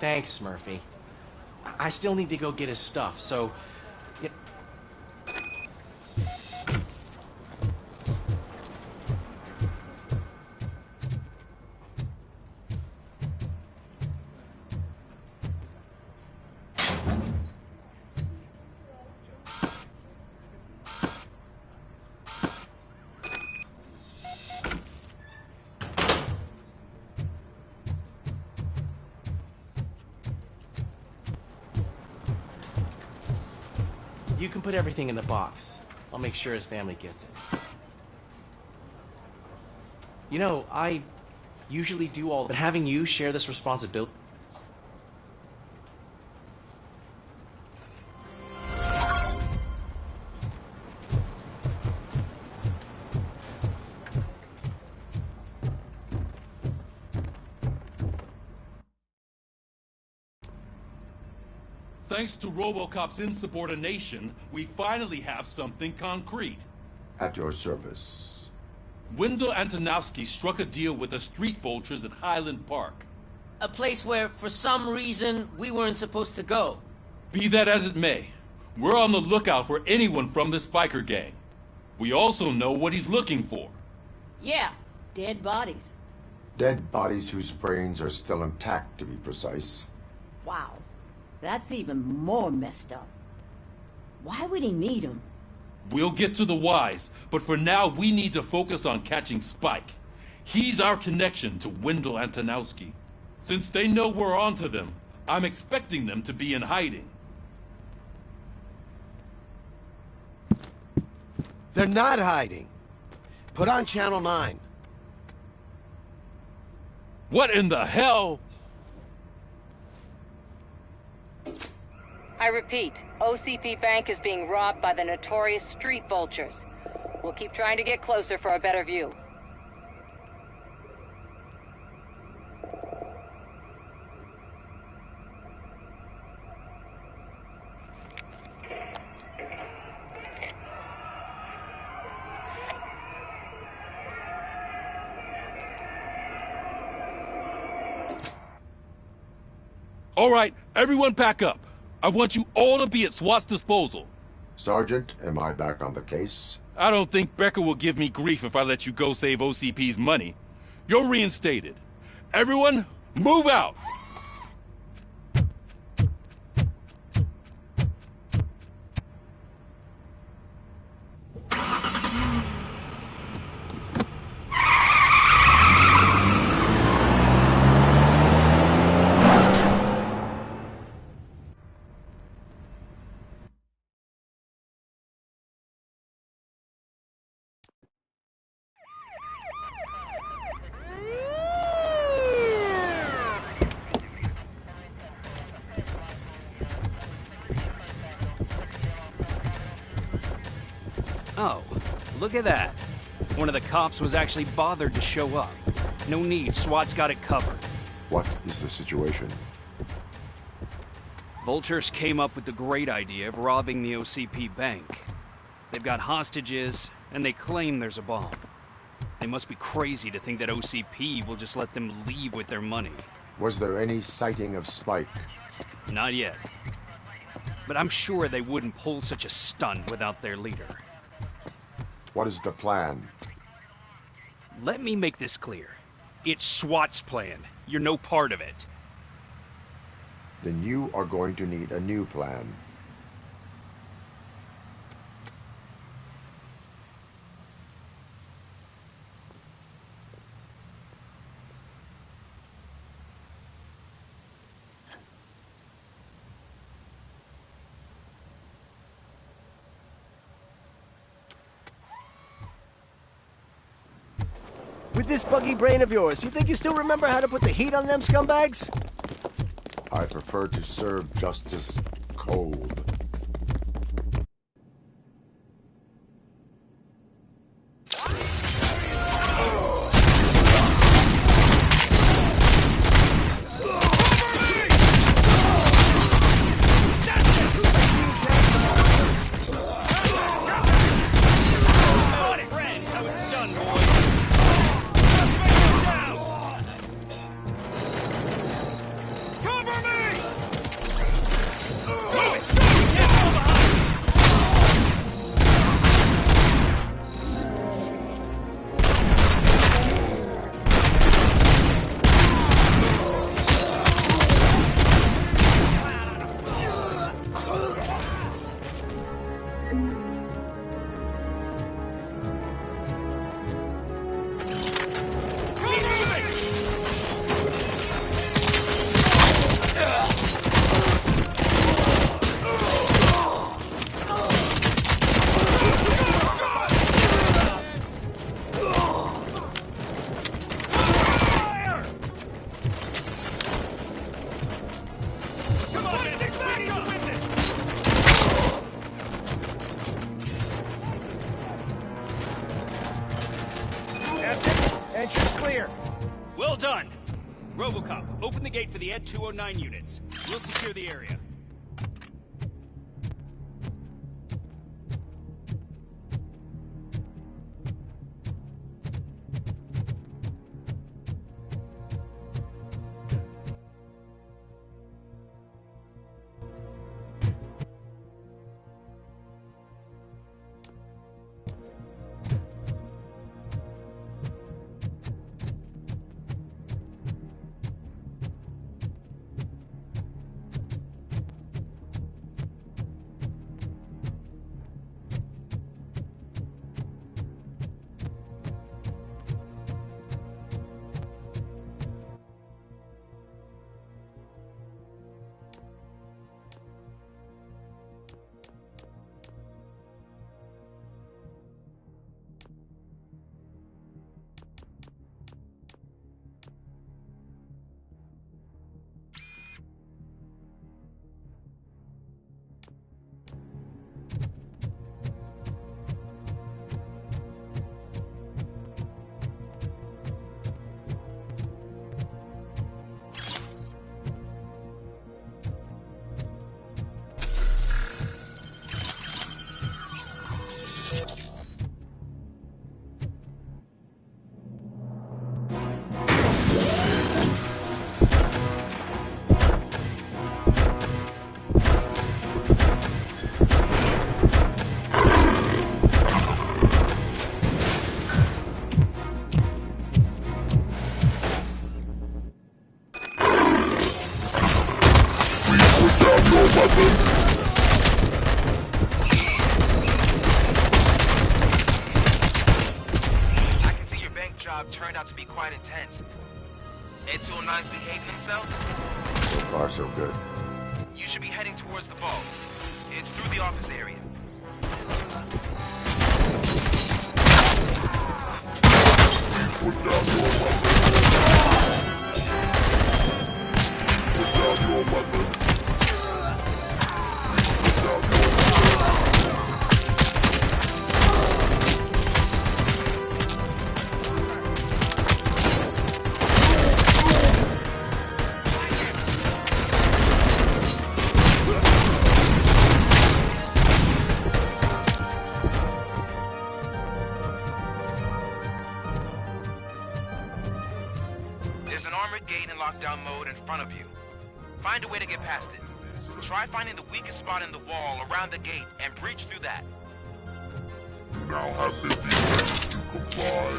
Thanks, Murphy. I still need to go get his stuff, so... You can put everything in the box. I'll make sure his family gets it. You know, I usually do all, but having you share this responsibility... Thanks to Robocop's insubordination, we finally have something concrete. At your service. Wendell Antonowski struck a deal with the street vultures at Highland Park. A place where, for some reason, we weren't supposed to go. Be that as it may, we're on the lookout for anyone from this biker gang. We also know what he's looking for. Yeah, dead bodies. Dead bodies whose brains are still intact, to be precise. Wow. That's even more messed up. Why would he need them? We'll get to the whys, but for now we need to focus on catching Spike. He's our connection to Wendell Antonowski. Since they know we're onto them, I'm expecting them to be in hiding. They're not hiding. Put on Channel 9. What in the hell? I repeat, OCP Bank is being robbed by the notorious street vultures. We'll keep trying to get closer for a better view. All right, everyone pack up. I want you all to be at SWAT's disposal. Sergeant, am I back on the case? I don't think Becker will give me grief if I let you go save OCP's money. You're reinstated. Everyone, move out! Oh, look at that. One of the cops was actually bothered to show up. No need, SWAT's got it covered. What is the situation? Vultures came up with the great idea of robbing the OCP bank. They've got hostages, and they claim there's a bomb. They must be crazy to think that OCP will just let them leave with their money. Was there any sighting of Spike? Not yet. But I'm sure they wouldn't pull such a stunt without their leader. What is the plan? Let me make this clear. It's SWAT's plan. You're no part of it. Then you are going to need a new plan. With this buggy brain of yours, you think you still remember how to put the heat on them scumbags? I prefer to serve justice cold. Cover me! clear. Well done. Robocop, open the gate for the Ed 209 units. We'll secure the area. I can see your bank job turned out to be quite intense. Ed 209's behaving themselves? So far, so good. You should be heading towards the vault. It's through the office area. Put down your weapon. Put down your weapon. Put down your There's an armored gate in lockdown mode in front of you. Find a way to get past it. Try finding the weakest spot in the wall around the gate and breach through that. You now have 50 seconds to comply.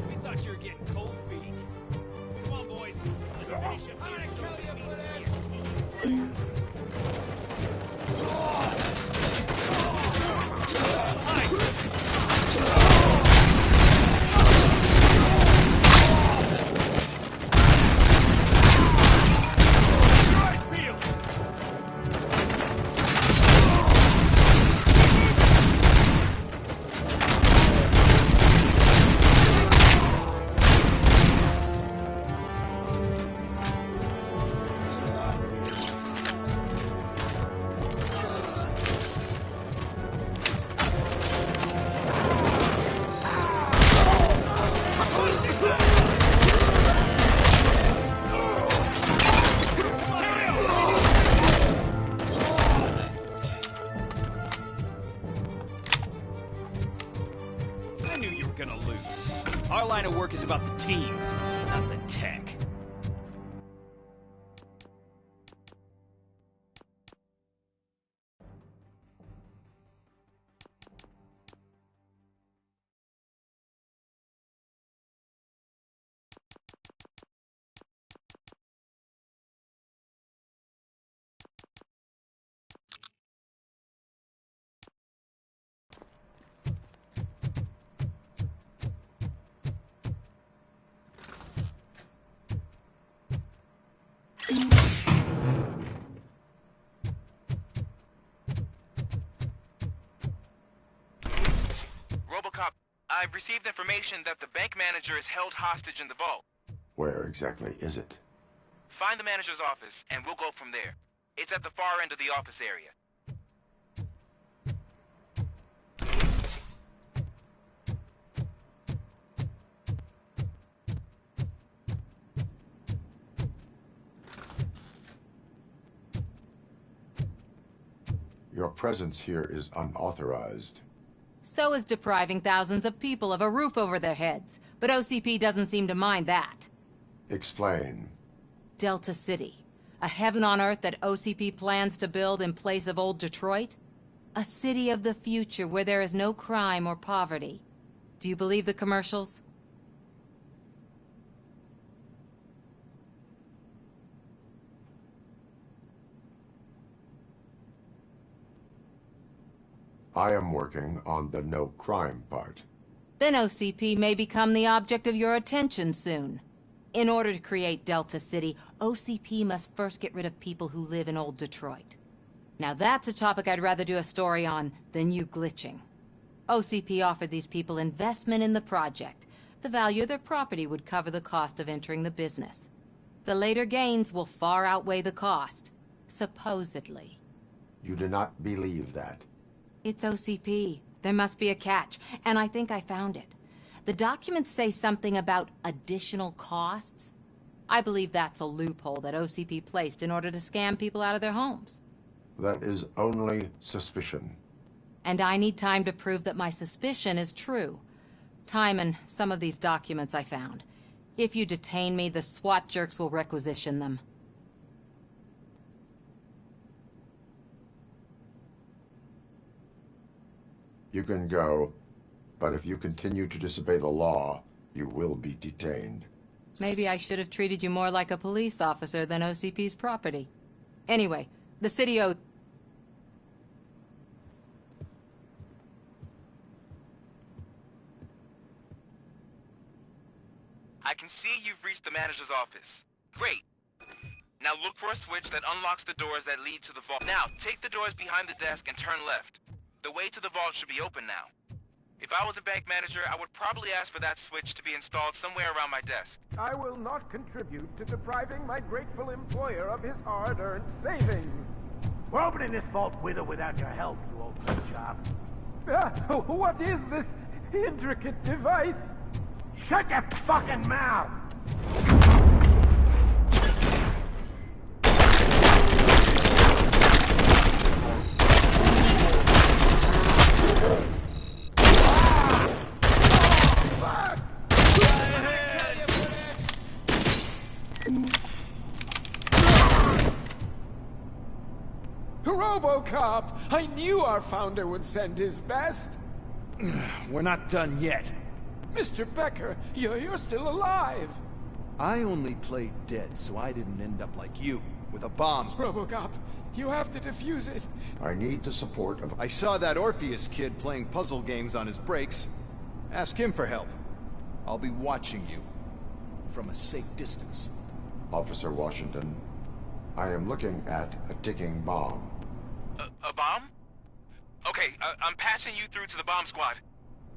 We thought you were getting cold feet. Come on, boys. Let's finish up here so it means to be a team player. Eyes peeled. I knew you were gonna lose. Our line of work is about the team, not the tech. I've received information that the bank manager is held hostage in the vault. Where exactly is it? Find the manager's office, and we'll go from there. It's at the far end of the office area. Your presence here is unauthorized. So is depriving thousands of people of a roof over their heads. But OCP doesn't seem to mind that. Explain. Delta City. A heaven on earth that OCP plans to build in place of old Detroit? A city of the future where there is no crime or poverty. Do you believe the commercials? I am working on the no crime part. Then OCP may become the object of your attention soon. In order to create Delta City, OCP must first get rid of people who live in old Detroit. Now that's a topic I'd rather do a story on than you glitching. OCP offered these people investment in the project. The value of their property would cover the cost of entering the business. The later gains will far outweigh the cost. Supposedly. You do not believe that. It's OCP. There must be a catch, and I think I found it. The documents say something about additional costs. I believe that's a loophole that OCP placed in order to scam people out of their homes. That is only suspicion. And I need time to prove that my suspicion is true. Time and some of these documents I found. If you detain me, the SWAT jerks will requisition them. You can go, but if you continue to disobey the law, you will be detained. Maybe I should have treated you more like a police officer than OCP's property. Anyway, the city owed... I can see you've reached the manager's office. Great. Now look for a switch that unlocks the doors that lead to the vault. Now, take the doors behind the desk and turn left. The way to the vault should be open now. If I was a bank manager, I would probably ask for that switch to be installed somewhere around my desk. I will not contribute to depriving my grateful employer of his hard-earned savings. We're opening this vault with or without your help, you old chop. What is this intricate device? Shut your fucking mouth! Robocop! I knew our founder would send his best. We're not done yet. Mr. Becker, you're still alive. I only played dead, so I didn't end up like you, with a bomb. Robocop, you have to defuse it. I need the support of... I saw that Orpheus kid playing puzzle games on his breaks. Ask him for help. I'll be watching you. From a safe distance. Officer Washington, I am looking at a ticking bomb. A bomb? Okay, I'm passing you through to the bomb squad.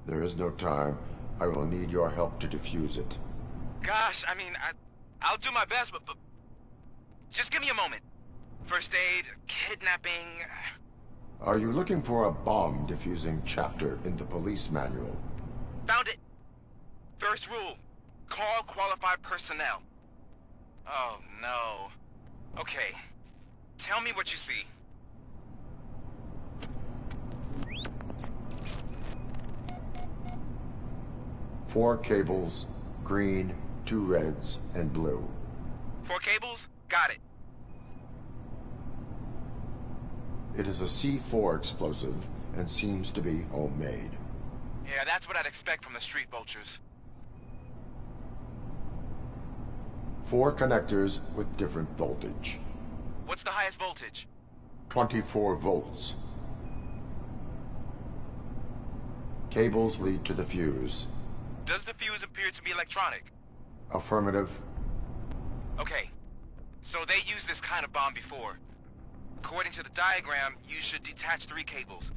There is no time. I will need your help to defuse it. Gosh, I mean, I'll do my best, but just give me a moment. First aid, kidnapping... Are you looking for a bomb defusing chapter in the police manual? Found it. First rule, call qualified personnel. Oh, no. Okay, tell me what you see. Four cables, green, 2 reds, and blue. 4 cables? Got it. It is a C4 explosive and seems to be homemade. Yeah, that's what I'd expect from the street vultures. 4 connectors with different voltage. What's the highest voltage? 24 volts. Cables lead to the fuse. Does the fuse appear to be electronic? Affirmative. Okay, so they used this kind of bomb before. According to the diagram, you should detach 3 cables.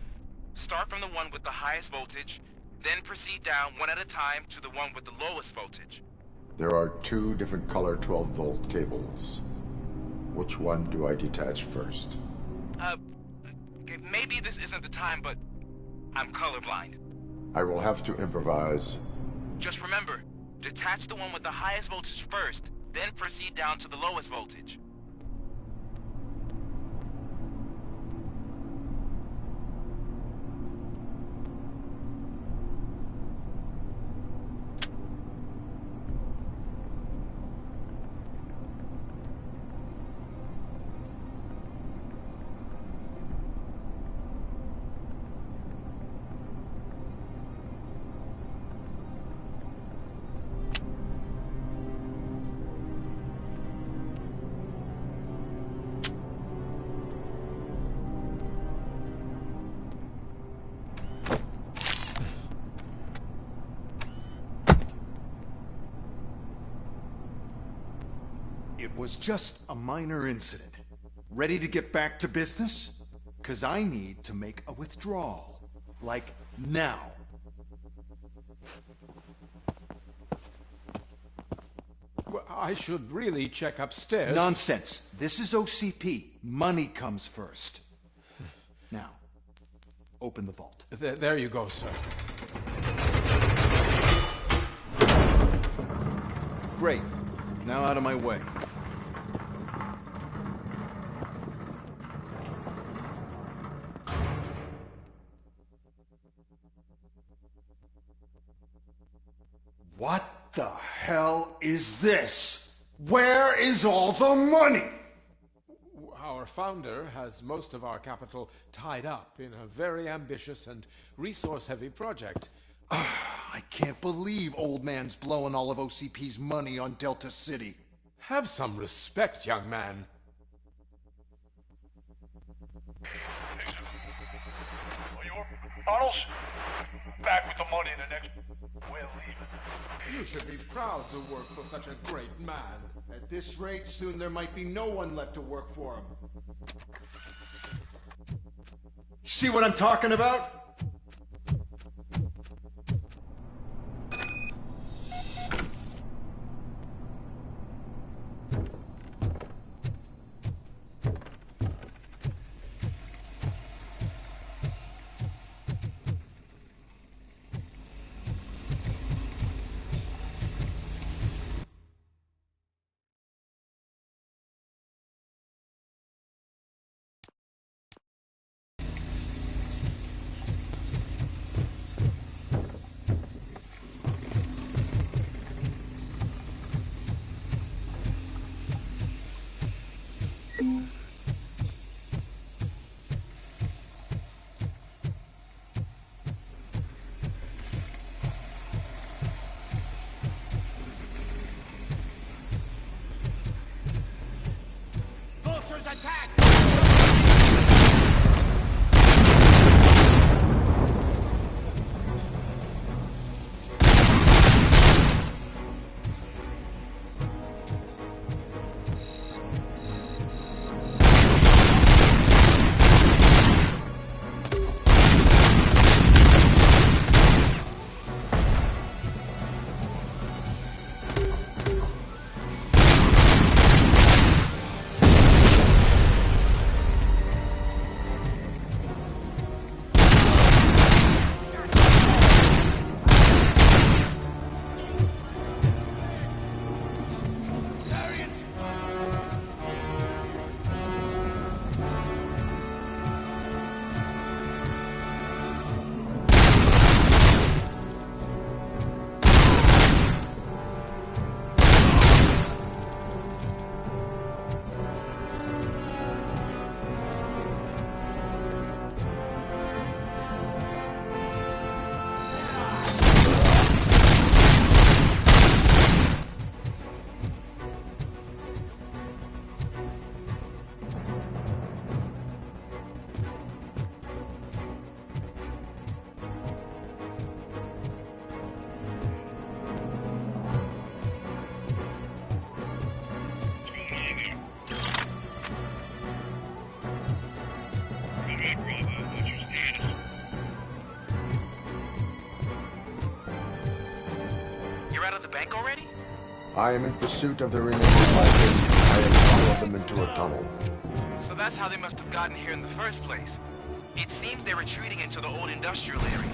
Start from the one with the highest voltage, Then proceed down one at a time to the one with the lowest voltage. There are 2 different color 12-volt cables. Which one do I detach first? Okay, maybe this isn't the time, but I'm colorblind. I will have to improvise. Just remember, detach the one with the highest voltage first, then proceed down to the lowest voltage. It was just a minor incident. Ready to get back to business? 'Cause I need to make a withdrawal. Like, now. Well, I should really check upstairs. Nonsense. This is OCP. Money comes first. Now, open the vault. There you go, sir. Great. Now out of my way. What the hell is this? Where is all the money? Our founder has most of our capital tied up in a very ambitious and resource-heavy project. I can't believe old man's blowing all of OCP's money on Delta City. Have some respect, young man. Arnold's back with the money in the next... We're leaving. You should be proud to work for such a great man. At this rate, soon there might be no one left to work for him. See what I'm talking about? out of the bank already? I am in pursuit of the remaining fighters. I have followed them into a tunnel. So that's how they must have gotten here in the first place. It seems they're retreating into the old industrial area.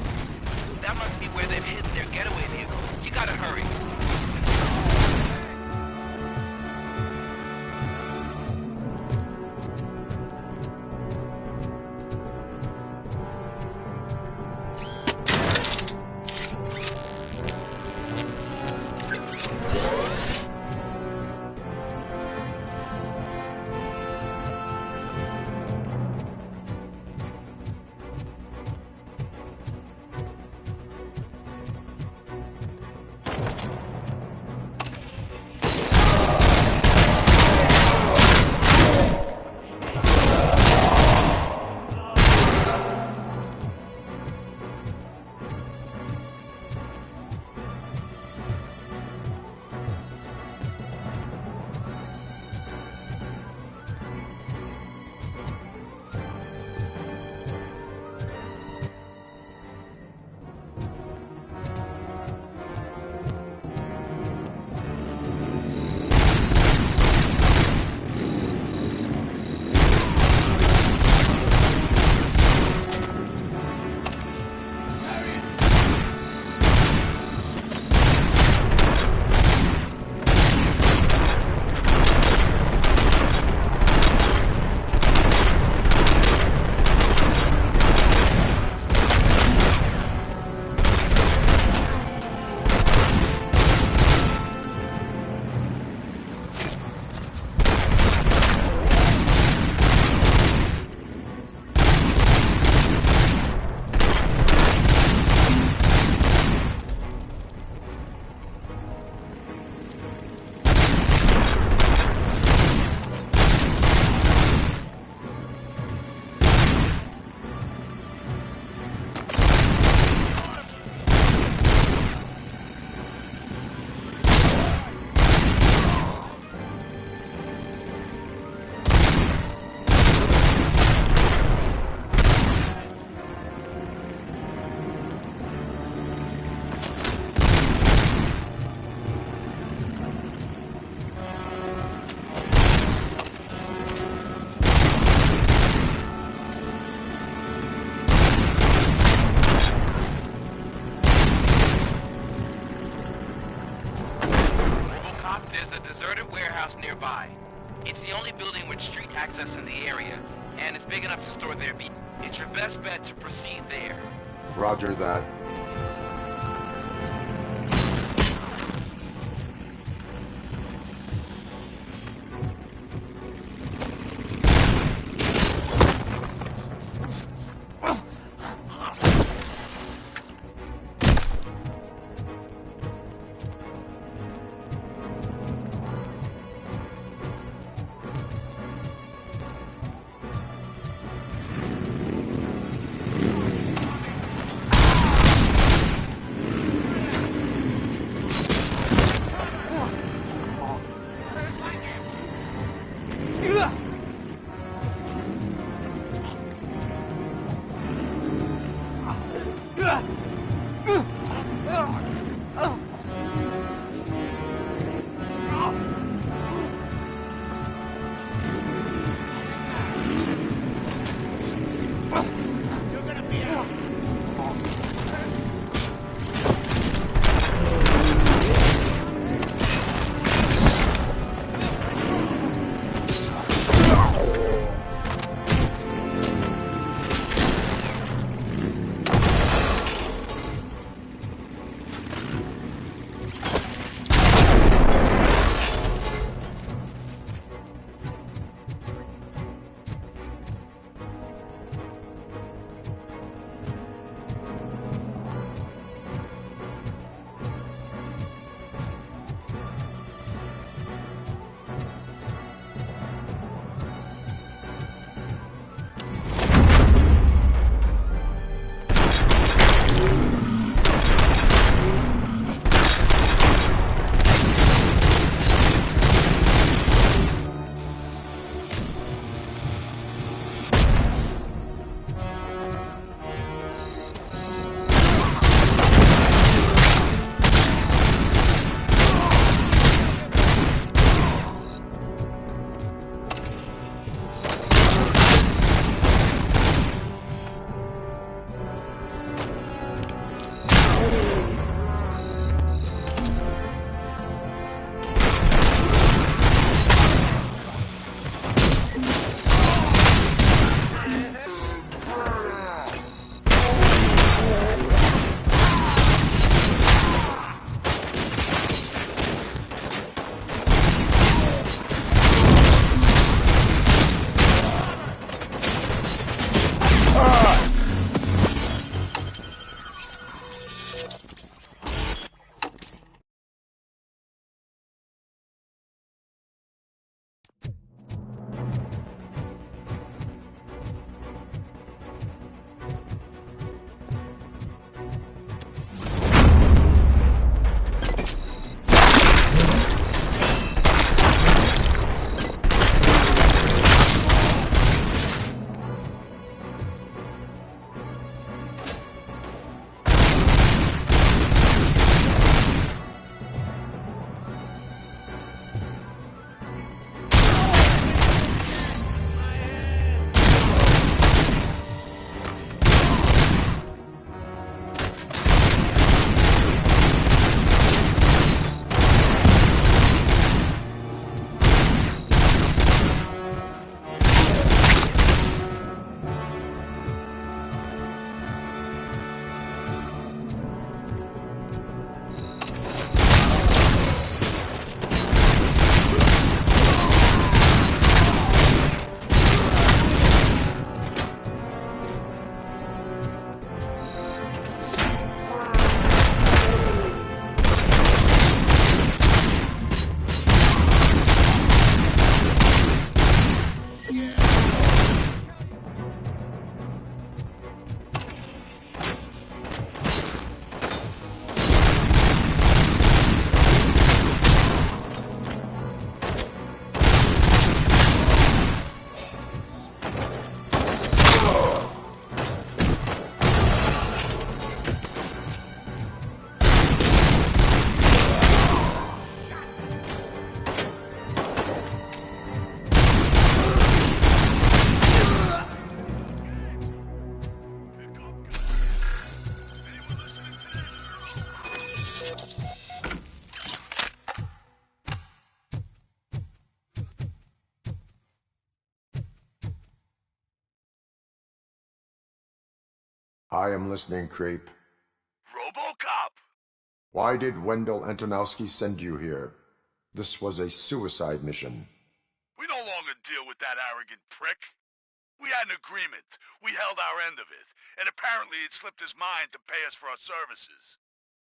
That must be where they've hidden their getaway vehicle. You gotta hurry. There's a deserted warehouse nearby. It's the only building with street access in the area, and it's big enough to store their beef. It's your best bet to proceed there. Roger that. I am listening, creep. Robocop! Why did Wendell Antonowski send you here? This was a suicide mission. We no longer deal with that arrogant prick. We had an agreement. We held our end of it, and apparently it slipped his mind to pay us for our services.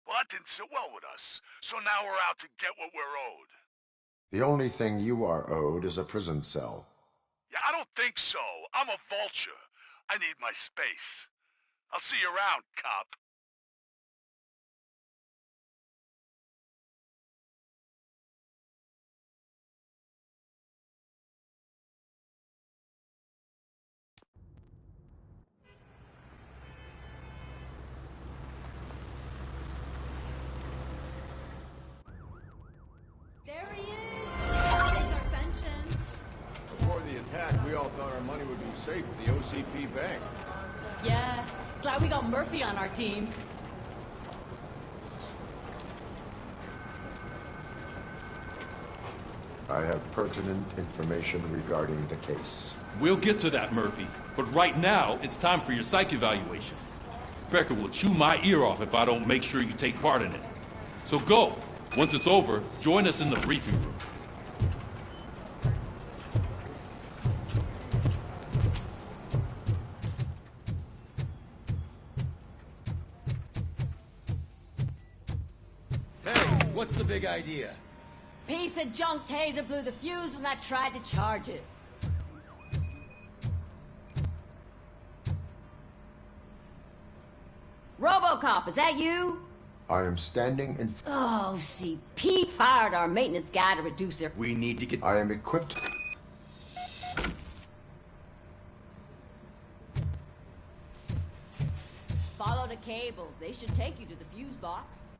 Well, that didn't sit well with us, so now we're out to get what we're owed. The only thing you are owed is a prison cell. Yeah, I don't think so. I'm a vulture. I need my space. I'll see you around, cop. There he is! Take our pensions. Before the attack, we all thought our money would be safe at the OCP bank. Yeah, glad we got Murphy on our team. I have pertinent information regarding the case. We'll get to that, Murphy. But right now, it's time for your psych evaluation. Becker will chew my ear off if I don't make sure you take part in it. So go. Once it's over, join us in the briefing room. Hey, what's the big idea? Piece of junk taser blew the fuse when I tried to charge it. Robocop, is that you? I am standing in... Oh, CP fired our maintenance guy to reduce their... We need to get... I am equipped... Follow the cables. They should take you to the fuse box.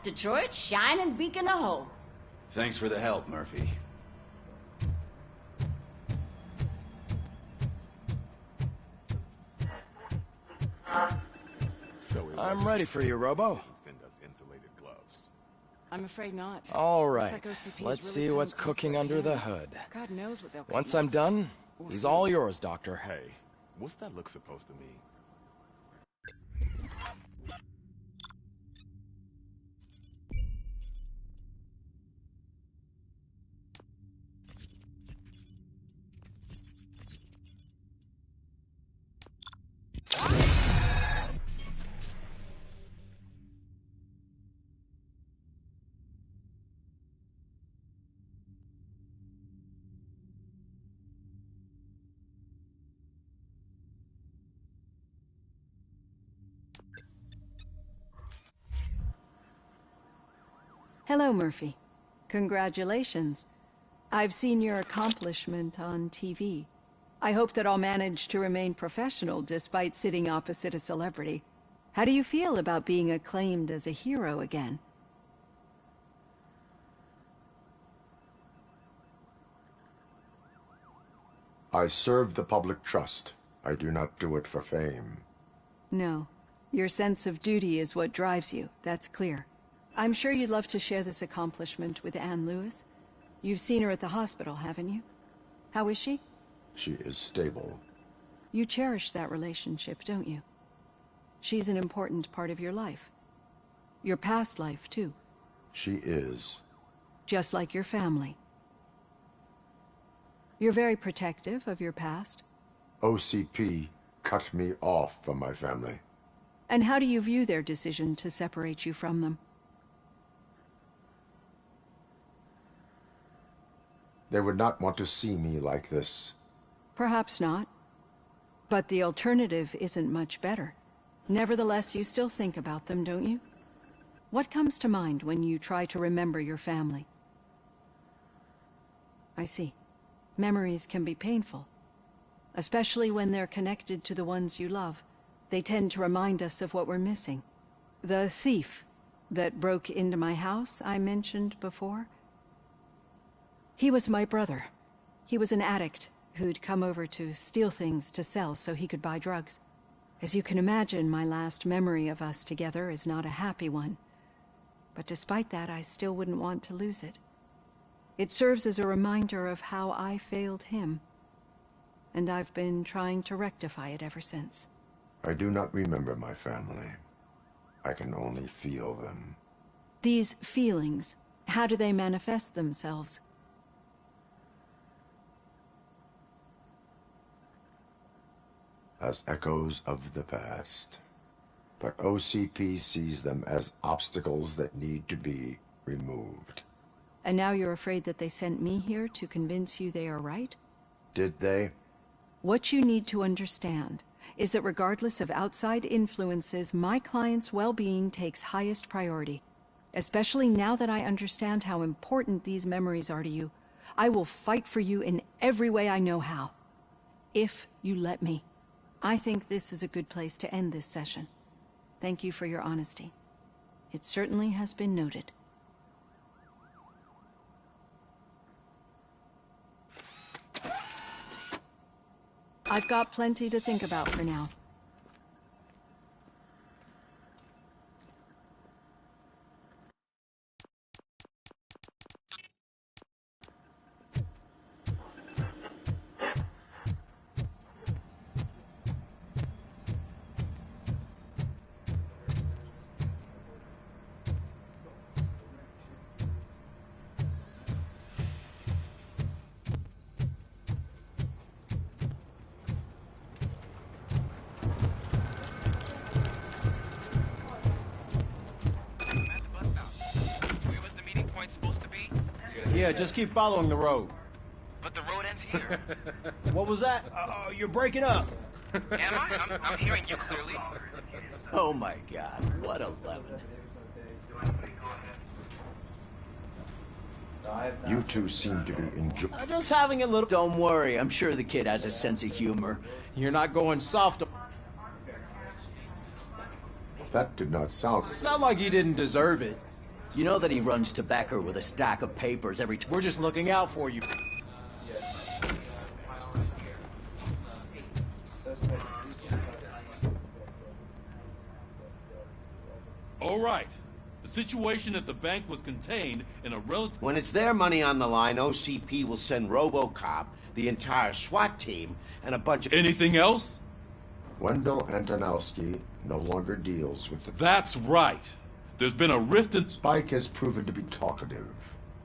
Detroit's shining beacon of hope. Thanks for the help, Murphy. I'm ready for you, Robo. Send us insulated gloves. I'm afraid not. All right. Looks like OCP is Let's really see what's coming close cooking to under the hand. hood. God knows what they'll get Once I'm next. done, he's all yours, Doctor. Hey, what's that look supposed to mean? Hello, Murphy. Congratulations. I've seen your accomplishment on TV. I hope that I'll manage to remain professional despite sitting opposite a celebrity. How do you feel about being acclaimed as a hero again? I serve the public trust. I do not do it for fame. No. Your sense of duty is what drives you, that's clear. I'm sure you'd love to share this accomplishment with Anne Lewis. You've seen her at the hospital, haven't you? How is she? She is stable. You cherish that relationship, don't you? She's an important part of your life. Your past life, too. She is. Just like your family. You're very protective of your past. OCP cut me off from my family. And how do you view their decision to separate you from them? They would not want to see me like this. Perhaps not. But the alternative isn't much better. Nevertheless, you still think about them, don't you? What comes to mind when you try to remember your family? I see. Memories can be painful. Especially when they're connected to the ones you love. They tend to remind us of what we're missing. The thief that broke into my house I mentioned before? He was my brother. He was an addict who'd come over to steal things to sell so he could buy drugs. As you can imagine, my last memory of us together is not a happy one. But despite that, I still wouldn't want to lose it. It serves as a reminder of how I failed him. And I've been trying to rectify it ever since. I do not remember my family. I can only feel them. These feelings, how do they manifest themselves? As echoes of the past. But OCP sees them as obstacles that need to be removed. And now you're afraid that they sent me here to convince you they are right? Did they? What you need to understand is that regardless of outside influences, my client's well-being takes highest priority. Especially now that I understand how important these memories are to you, I will fight for you in every way I know how. If you let me. I think this is a good place to end this session. Thank you for your honesty. It certainly has been noted. I've got plenty to think about for now. Yeah, just keep following the road. But the road ends here. What was that? You're breaking up. Am I? I'm hearing you clearly. Oh my god, what a lemon. You two seem to be enjoying. Just having a little... Don't worry, I'm sure the kid has a sense of humor. You're not going soft. That did not sound... It's not like you didn't deserve it. You know that he runs to Becker with a stack of papers every... We're just looking out for you. All right. The situation at the bank was contained in a relative... When it's their money on the line, OCP will send Robocop, the entire SWAT team, and a bunch of... Anything else? Wendell Antonowski no longer deals with the... That's right. There's been a rift in... Spike has proven to be talkative.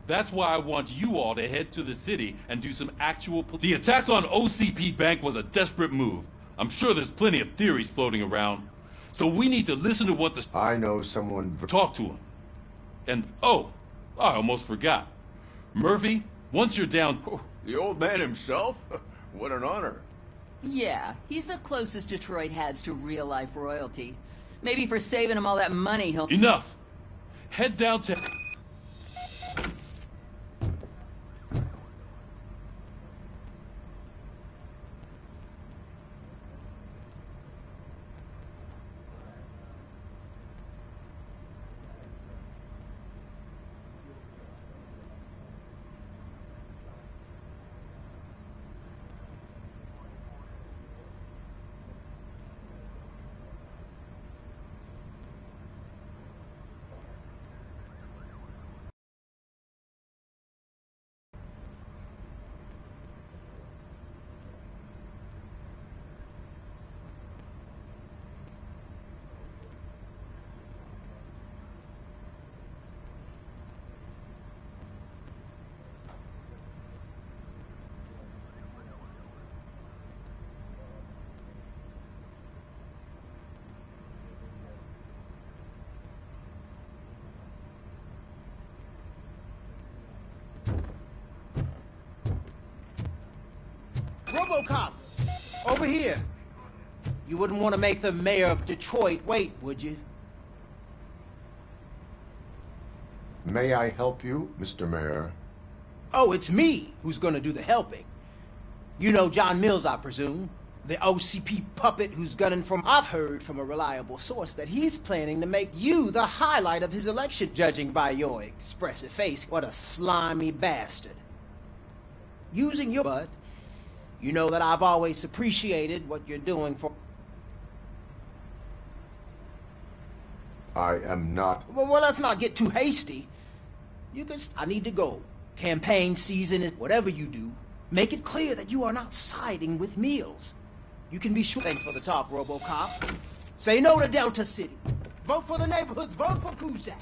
That's why I want you all to head to the city and do some actual... The attack on OCP Bank was a desperate move. I'm sure there's plenty of theories floating around. So we need to listen to what the... I know someone... Talk to him. And, oh, I almost forgot. Murphy, once you're down... Oh, the old man himself? What an honor. Yeah, he's the closest Detroit has to real-life royalty. Maybe for saving him all that money, he'll... Enough! Head down to... Robocop! Over here. You wouldn't want to make the mayor of Detroit wait, would you? May I help you, Mr. Mayor? Oh, it's me who's gonna do the helping. You know John Mills, I presume. The OCP puppet who's gunning from... I've heard from a reliable source that he's planning to make you the highlight of his election, judging by your expressive face. What a slimy bastard. Using your butt, you know that I've always appreciated what you're doing for... I am not... Well, let's not get too hasty. You can... I need to go. Campaign season is... Whatever you do, make it clear that you are not siding with Mills. You can be sure... Thanks for the talk, Robocop. Say no to Delta City. Vote for the neighborhoods. Vote for Cusack.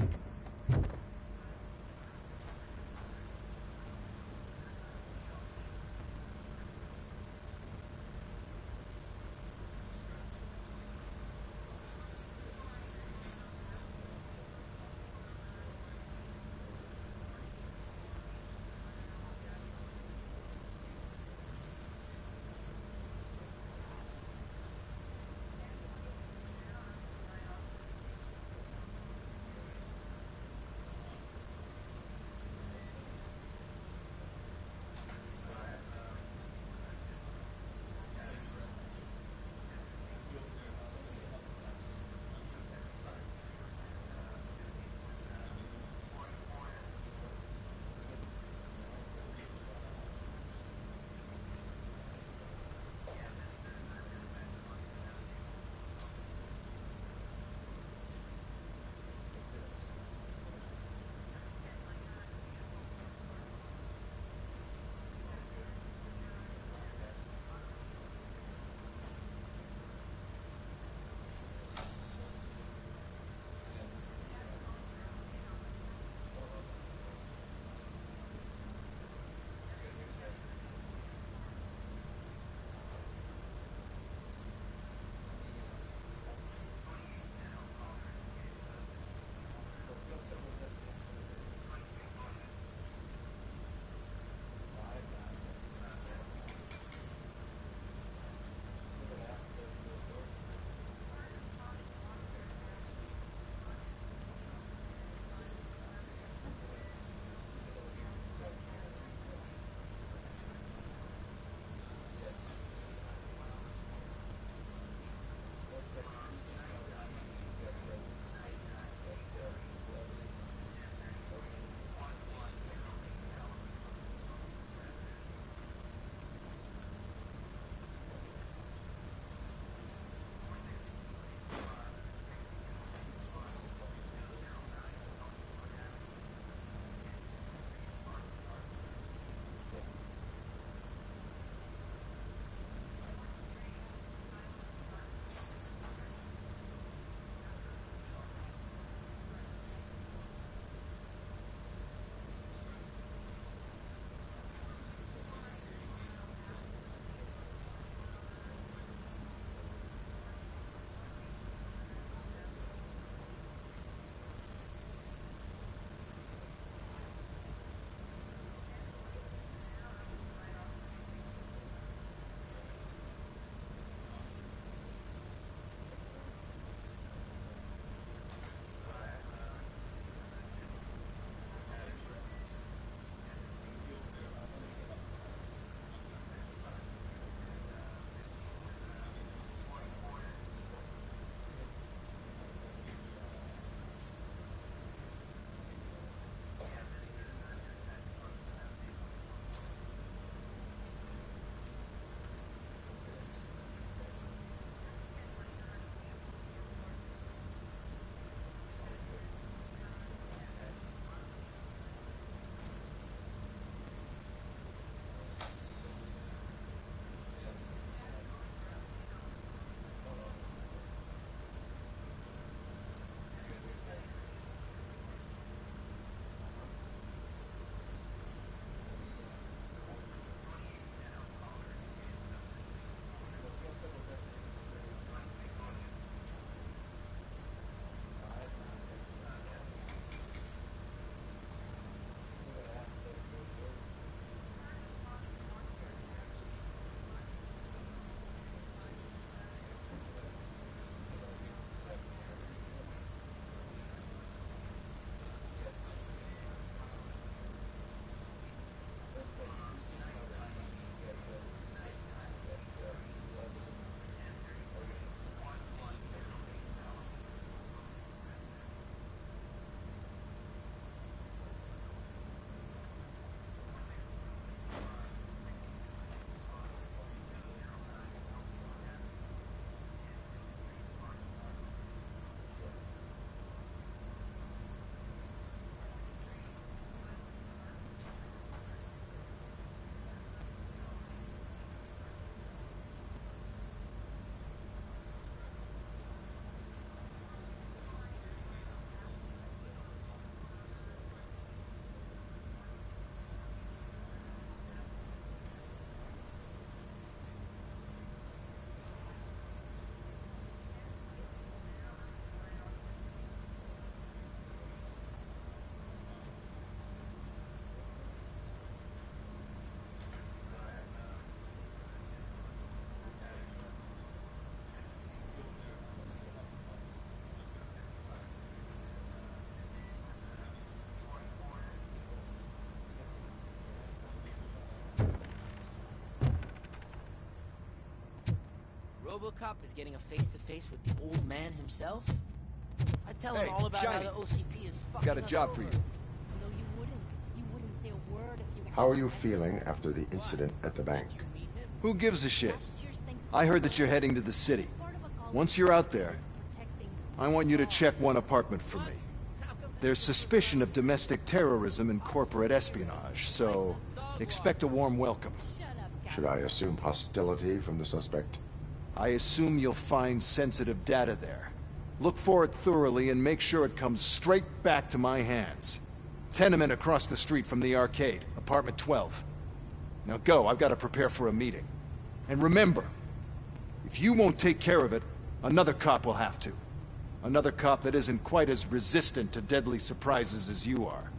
Robocop is getting a face-to-face with the old man himself? I tell him Hey, all about Shiny. how the OCP is fucking Got a us job for over. you. No, you wouldn't say a word if you How are you feeling after the incident at the bank? Who gives a shit? I heard that you're heading to the city. Once you're out there, I want you to check one apartment for me. There's suspicion of domestic terrorism and corporate espionage, so expect a warm welcome. Should I assume hostility from the suspect? I assume you'll find sensitive data there. Look for it thoroughly and make sure it comes straight back to my hands. Tenement across the street from the arcade, apartment 12. Now go, I've got to prepare for a meeting. And remember, if you won't take care of it, another cop will have to. Another cop that isn't quite as resistant to deadly surprises as you are.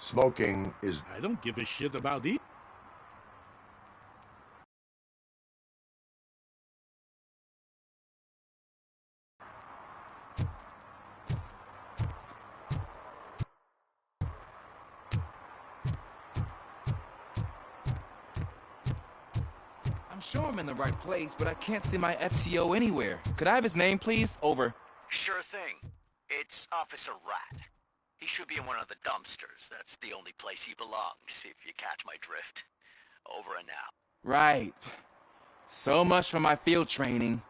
Smoking is... I don't give a shit about it. I'm sure I'm in the right place, but I can't see my FTO anywhere. Could I have his name, please? Over. Sure thing. It's Officer Rat. He should be in one of the dumpsters. That's the only place he belongs, if you catch my drift. Over and out. Right. So much for my field training.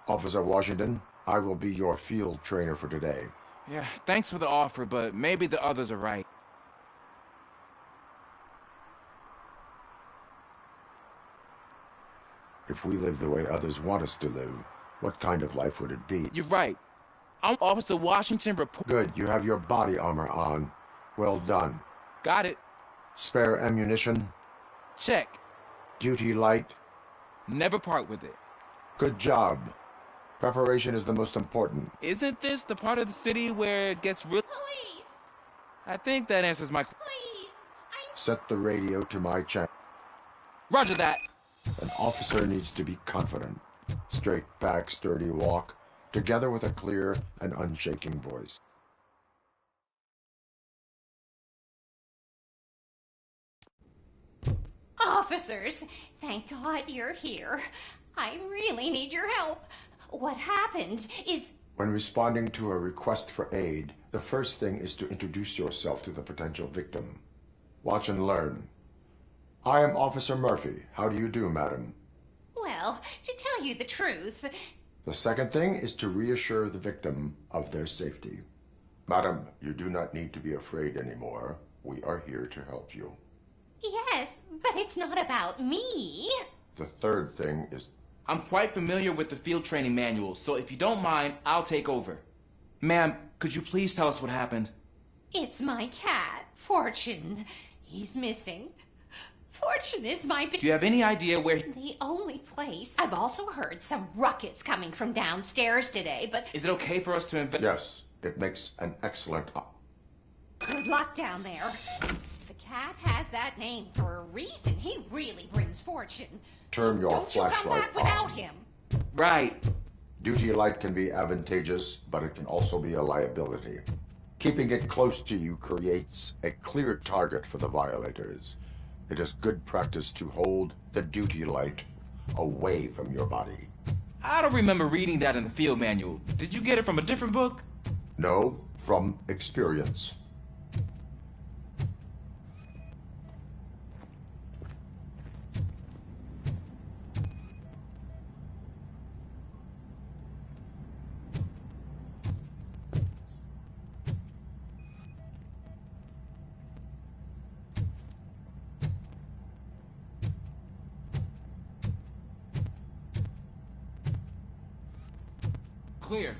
Officer Washington, I will be your field trainer for today. Yeah, thanks for the offer, but maybe the others are right. If we live the way others want us to live, what kind of life would it be? You're right. I'm Officer Washington report. Good, you have your body armor on. Well done. Got it. Spare ammunition? Check. Duty light? Never part with it. Good job. Preparation is the most important. Isn't this the part of the city where it gets real? Police! I think that answers my... Please! Set the radio to my channel. Roger that. An officer needs to be confident. Straight back, sturdy walk, together with a clear and unshaking voice. Officers, thank God you're here. I really need your help. What happened is... When responding to a request for aid, the first thing is to introduce yourself to the potential victim. Watch and learn. I am Officer Murphy. How do you do, madam? Well, to tell you the truth... The second thing is to reassure the victim of their safety. Madam, you do not need to be afraid anymore. We are here to help you. Yes, but it's not about me. The third thing is... I'm quite familiar with the field training manual, so if you don't mind, I'll take over. Ma'am, could you please tell us what happened? It's my cat, Fortune. He's missing. Fortune is my... Do you have any idea where... The only place. I've also heard some ruckus coming from downstairs today, but... Is it okay for us to Yes, it makes an excellent... Good luck down there. The cat has that name for a reason. He really brings fortune. Turn your Don't you come flashlight back without on. him. Right. Duty light can be advantageous, but it can also be a liability. Keeping it close to you creates a clear target for the violators. It is good practice to hold the duty light away from your body. I don't remember reading that in the field manual. Did you get it from a different book? No, from experience. Clear.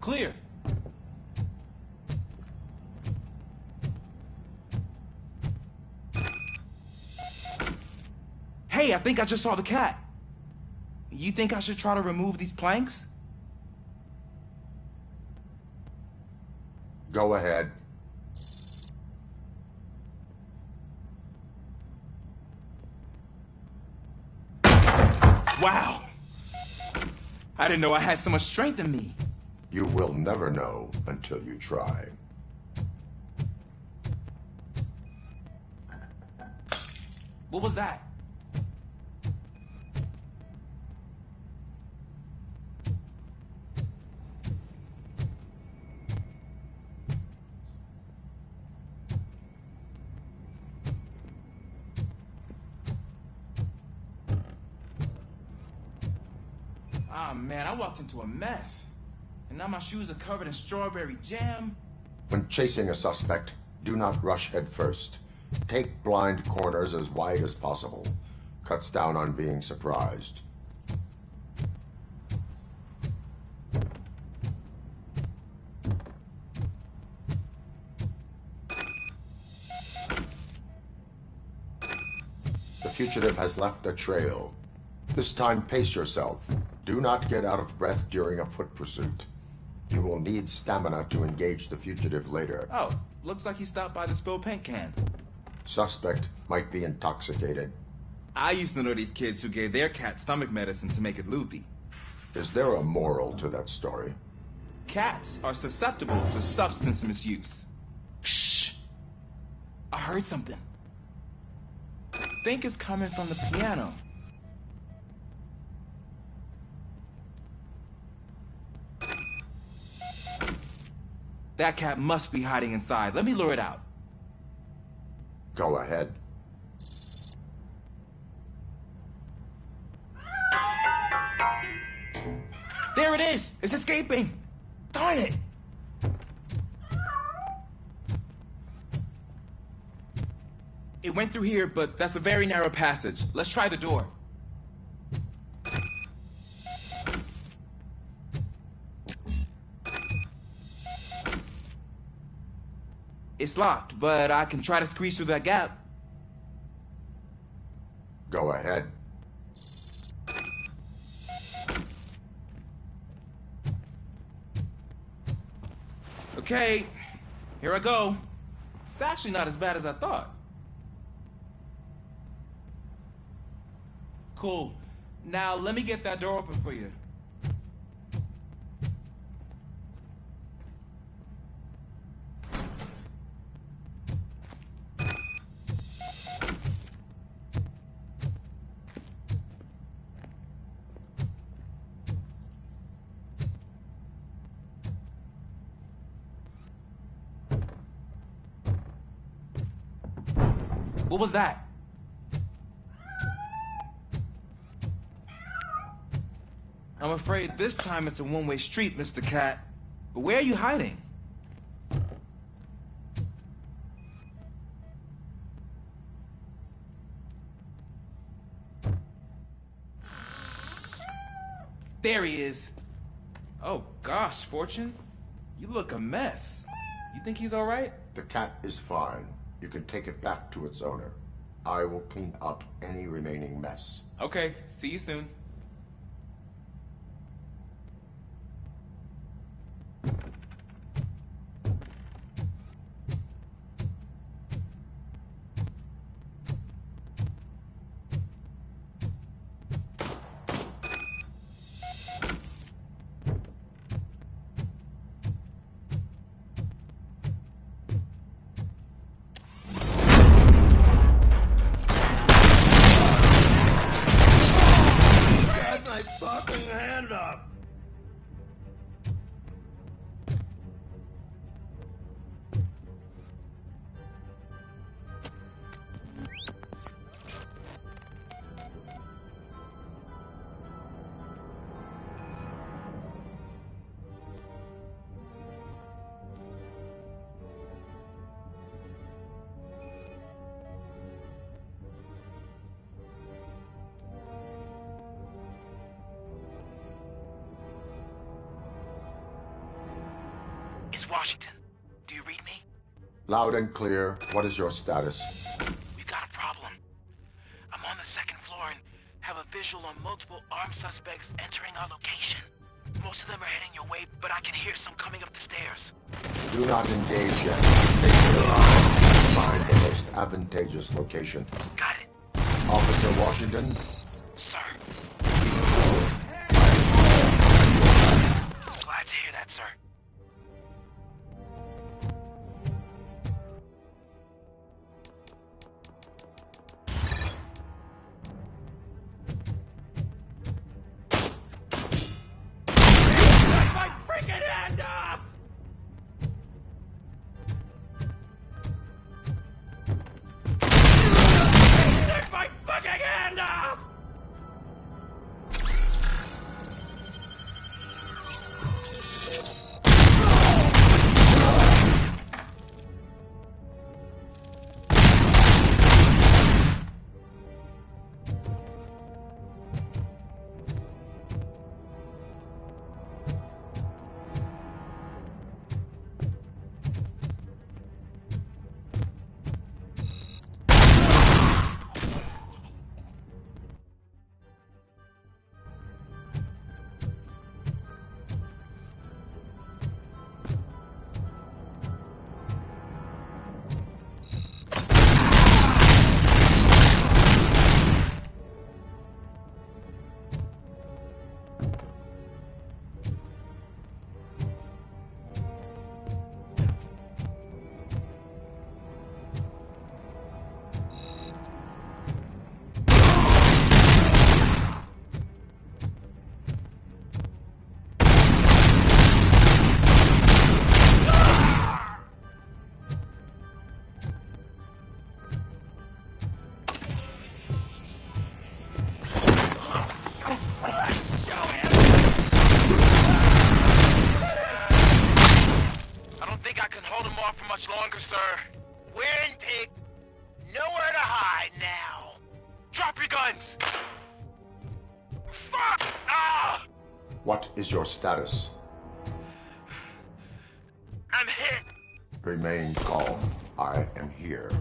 Clear. Hey, I think I just saw the cat. You think I should try to remove these planks? Go ahead. Wow! I didn't know I had so much strength in me. You will never know until you try. What was that? Ah, man, I walked into a mess. And now my shoes are covered in strawberry jam. When chasing a suspect, do not rush head first. Take blind corners as wide as possible. Cuts down on being surprised. fugitive has left a trail. This time, pace yourself. Do not get out of breath during a foot pursuit. You will need stamina to engage the fugitive later. Oh, looks like he stopped by the spilled paint can. Suspect might be intoxicated. I used to know these kids who gave their cat stomach medicine to make it loopy. Is there a moral to that story? Cats are susceptible to substance misuse. Shh! I heard something. I think it's coming from the piano. That cat must be hiding inside. Let me lure it out. Go ahead. There it is! It's escaping! Darn it! It went through here, but that's a very narrow passage. Let's try the door. It's locked, but I can try to squeeze through that gap. Go ahead. Okay, here I go. It's actually not as bad as I thought. Cool. Now let me get that door open for you. What was that? I'm afraid this time it's a one-way street, Mr. Cat. But where are you hiding? There he is. Oh gosh, Fortune. You look a mess. You think he's all right? The cat is fine. You can take it back to its owner. I will clean up any remaining mess. Okay, see you soon. Washington, do you read me? Loud and clear. What is your status? We've got a problem. I'm on the second floor and have a visual on multiple armed suspects entering our location. Most of them are heading your way, but I can hear some coming up the stairs. Do not engage yet. Take your time. Find the most advantageous location. Got it. Officer Washington? Sir. Glad to hear that, sir. Take my fucking hand off! think I can hold him off for much longer, sir. We're in, pig. Nowhere to hide now. Drop your guns! Fuck! Ah! What is your status? I'm hit! Remain calm. I am here.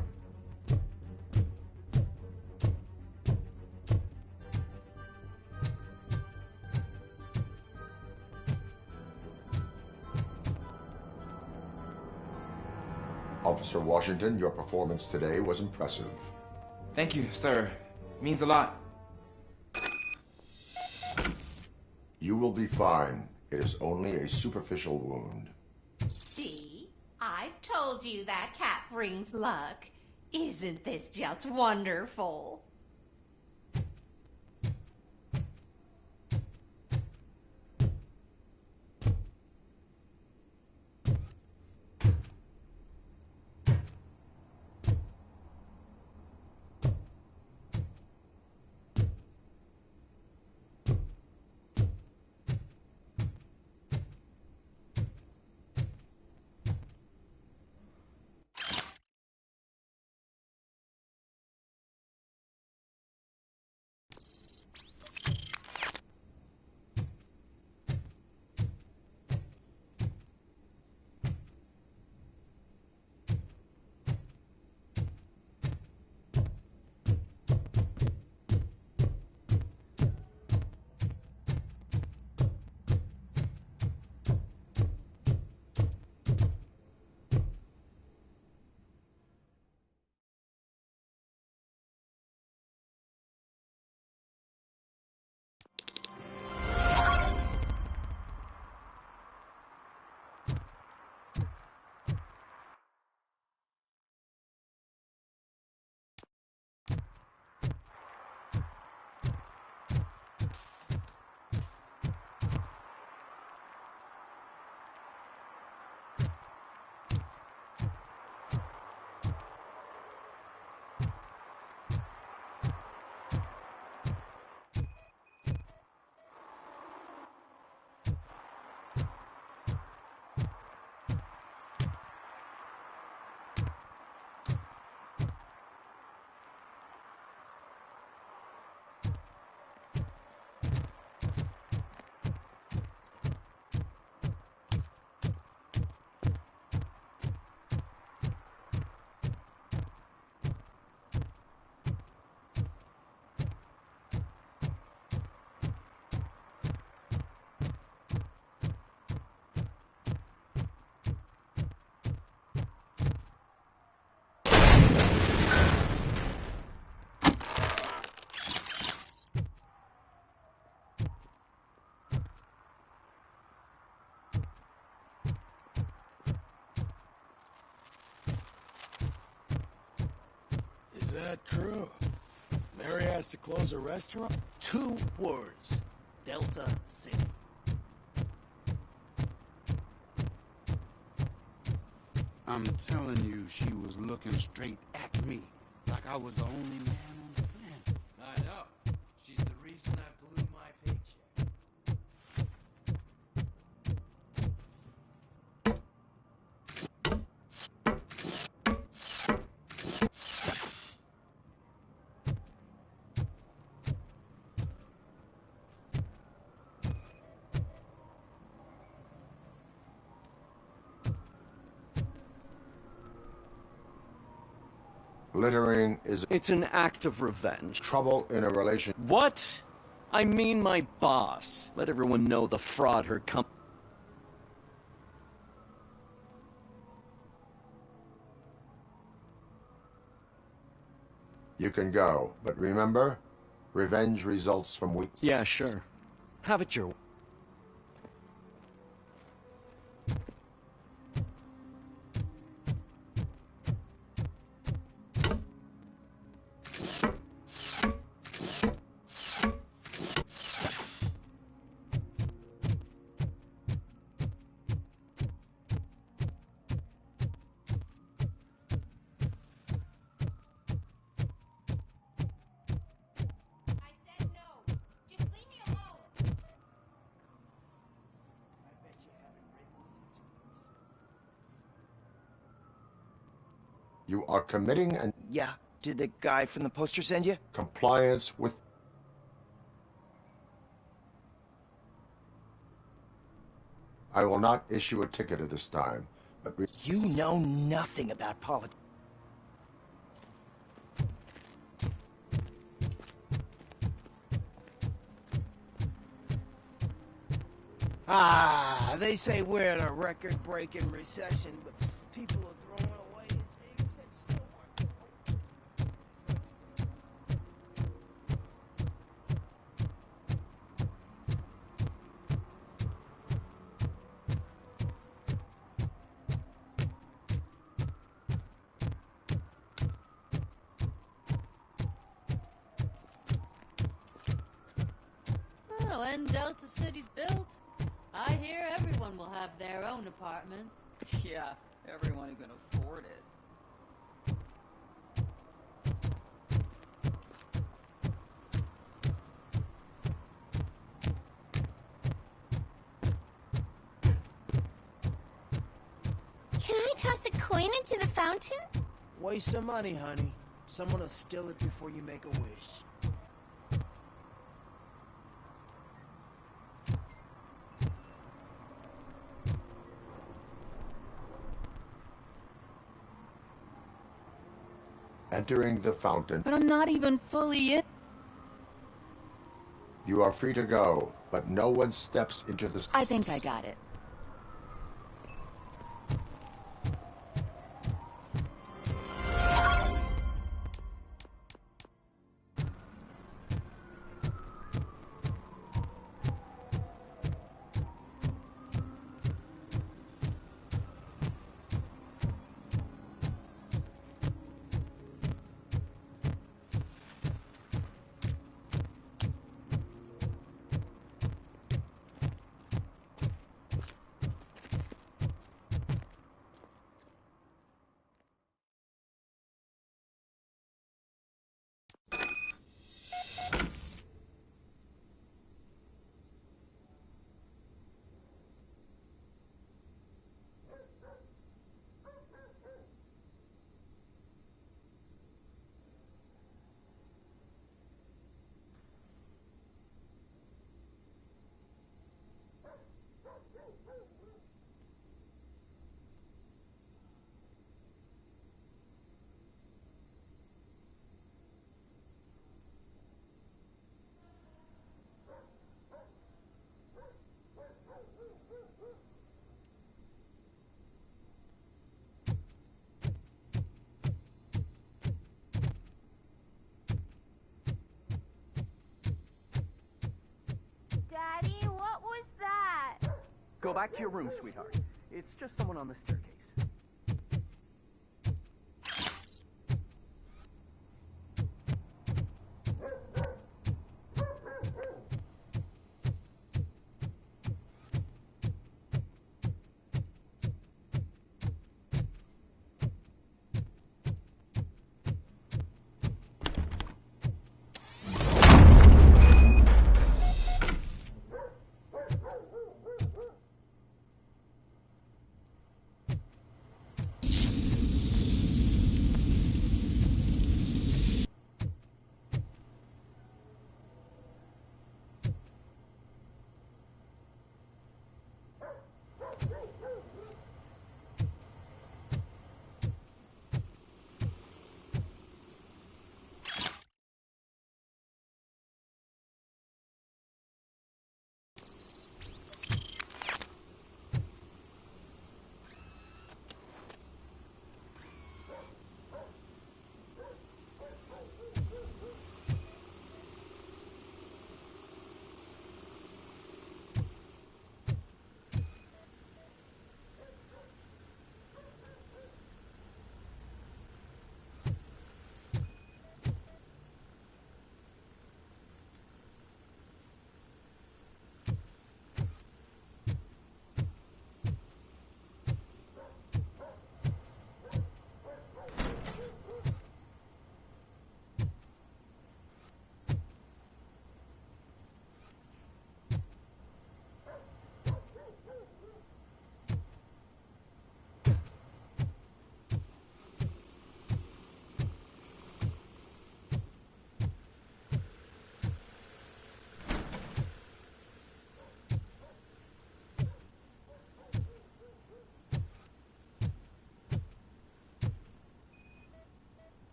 Officer Washington, your performance today was impressive. Thank you, sir. Means a lot. You will be fine. It is only a superficial wound. See? I've told you that cat brings luck. Isn't this just wonderful? Is that true? Mary has to close a restaurant? 2 words. Delta City. I'm telling you, she was looking straight at me, like I was the only man on the planet. I know. She's the reason I blew my paycheck. Littering is... It's an act of revenge. Trouble in a relation... What? I mean my boss. Let everyone know the fraud her company... You can go, but remember, revenge results from weak... Yeah, sure. Have it your way. You are committing an... Yeah. Did the guy from the poster send you? Compliance with... I will not issue a ticket at this time, but... You know nothing about politics. Ah, they say we're in a record-breaking recession, but people are throwing away things that still work. Oh, when Delta City's built, I hear everyone will have their own apartment. Yeah, everyone who can afford it. Can I toss a coin into the fountain? Waste of money, honey. Someone will steal it before you make a wish. Entering the fountain. But I'm not even fully in. You are free to go, but no one steps into the... I think I got it. Daddy, what was that? Go back to your room, sweetheart. It's just someone on the staircase.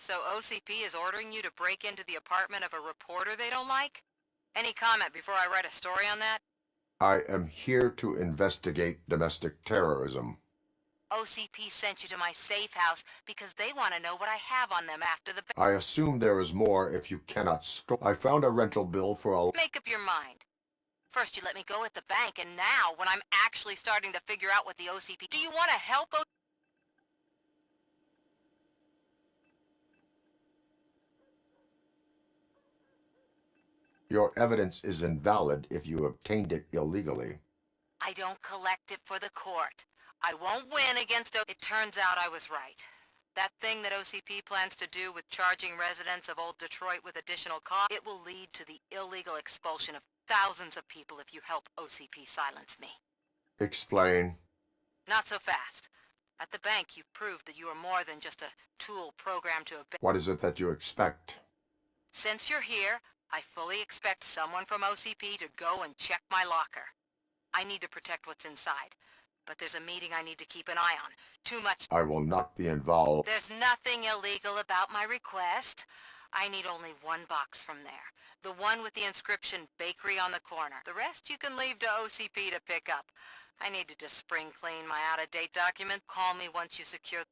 So OCP is ordering you to break into the apartment of a reporter they don't like? Any comment before I write a story on that? I am here to investigate domestic terrorism. OCP sent you to my safe house because they want to know what I have on them after the... I assume there is more if you cannot store. I found a rental bill for a... Make up your mind. First you let me go at the bank, and now, when I'm actually starting to figure out what the OCP... Do you want to help Your evidence is invalid if you obtained it illegally. I don't collect it for the court. I won't win against It turns out I was right. That thing that OCP plans to do with charging residents of Old Detroit with additional costs, it will lead to the illegal expulsion of thousands of people if you help OCP silence me. Explain. Not so fast. At the bank, you've proved that you are more than just a tool programmed to obey. What is it that you expect? Since you're here, I fully expect someone from OCP to go and check my locker. I need to protect what's inside, but there's a meeting I need to keep an eye on. Too much... I will not be involved. There's nothing illegal about my request. I need only one box from there. The one with the inscription Bakery on the corner. The rest you can leave to OCP to pick up. I need to just spring clean my out-of-date document. Call me once you secure...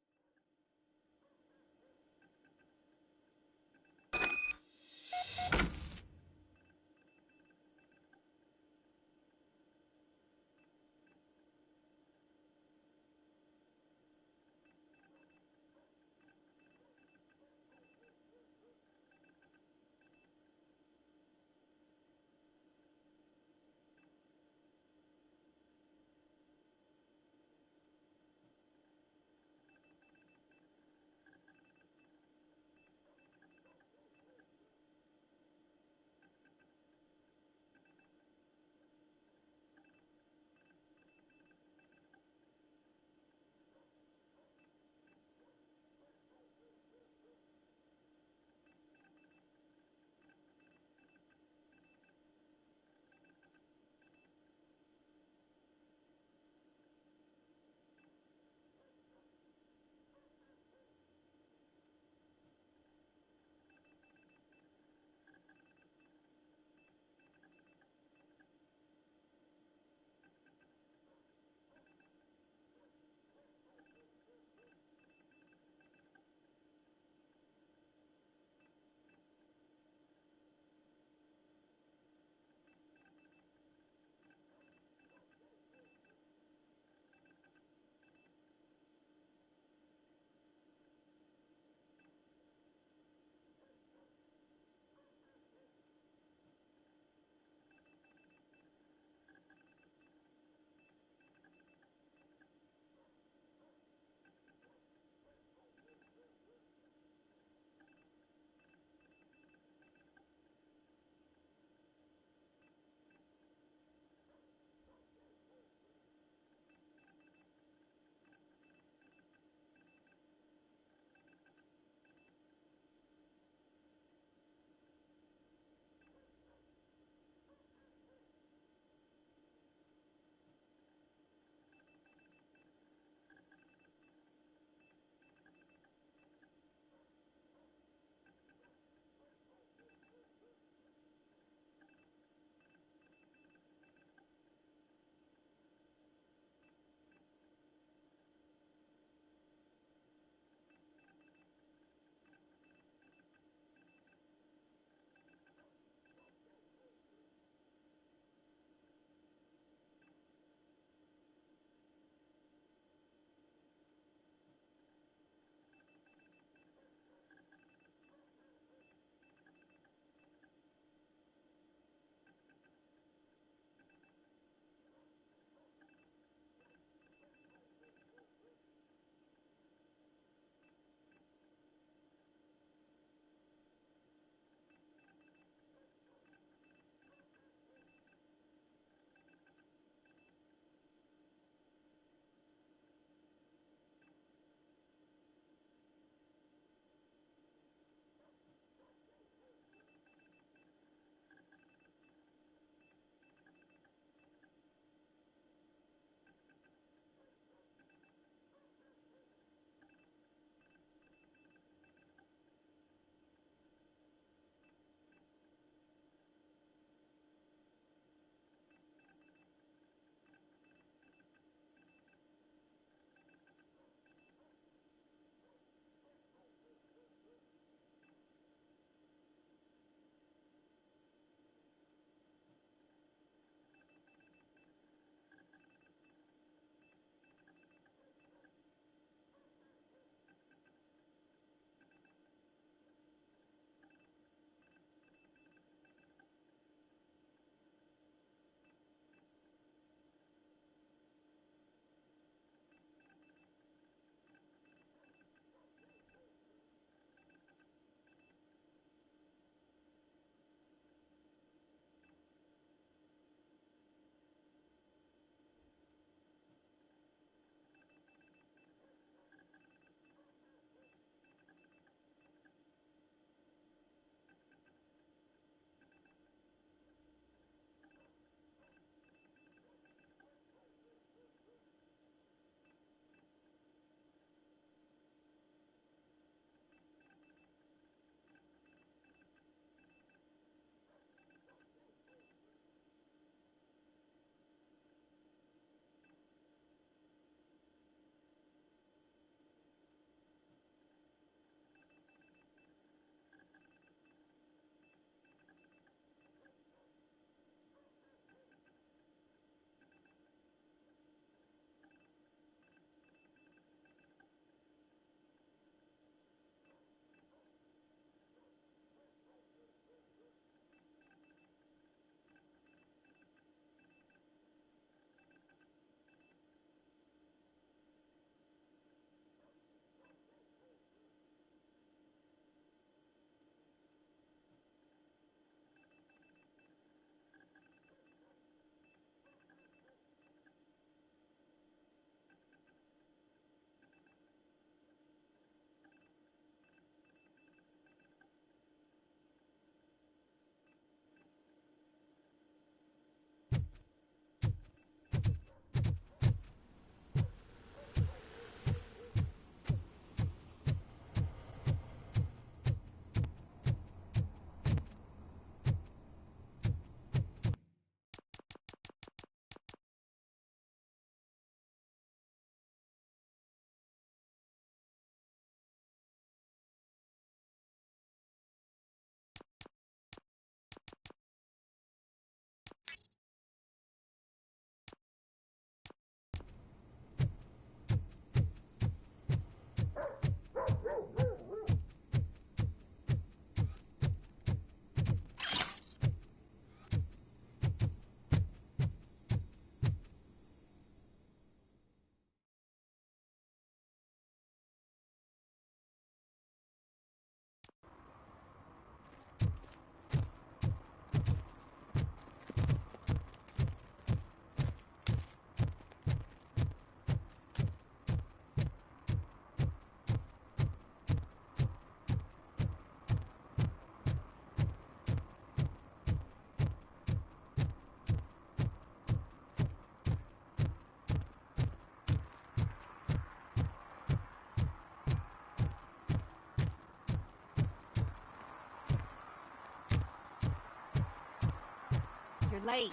late.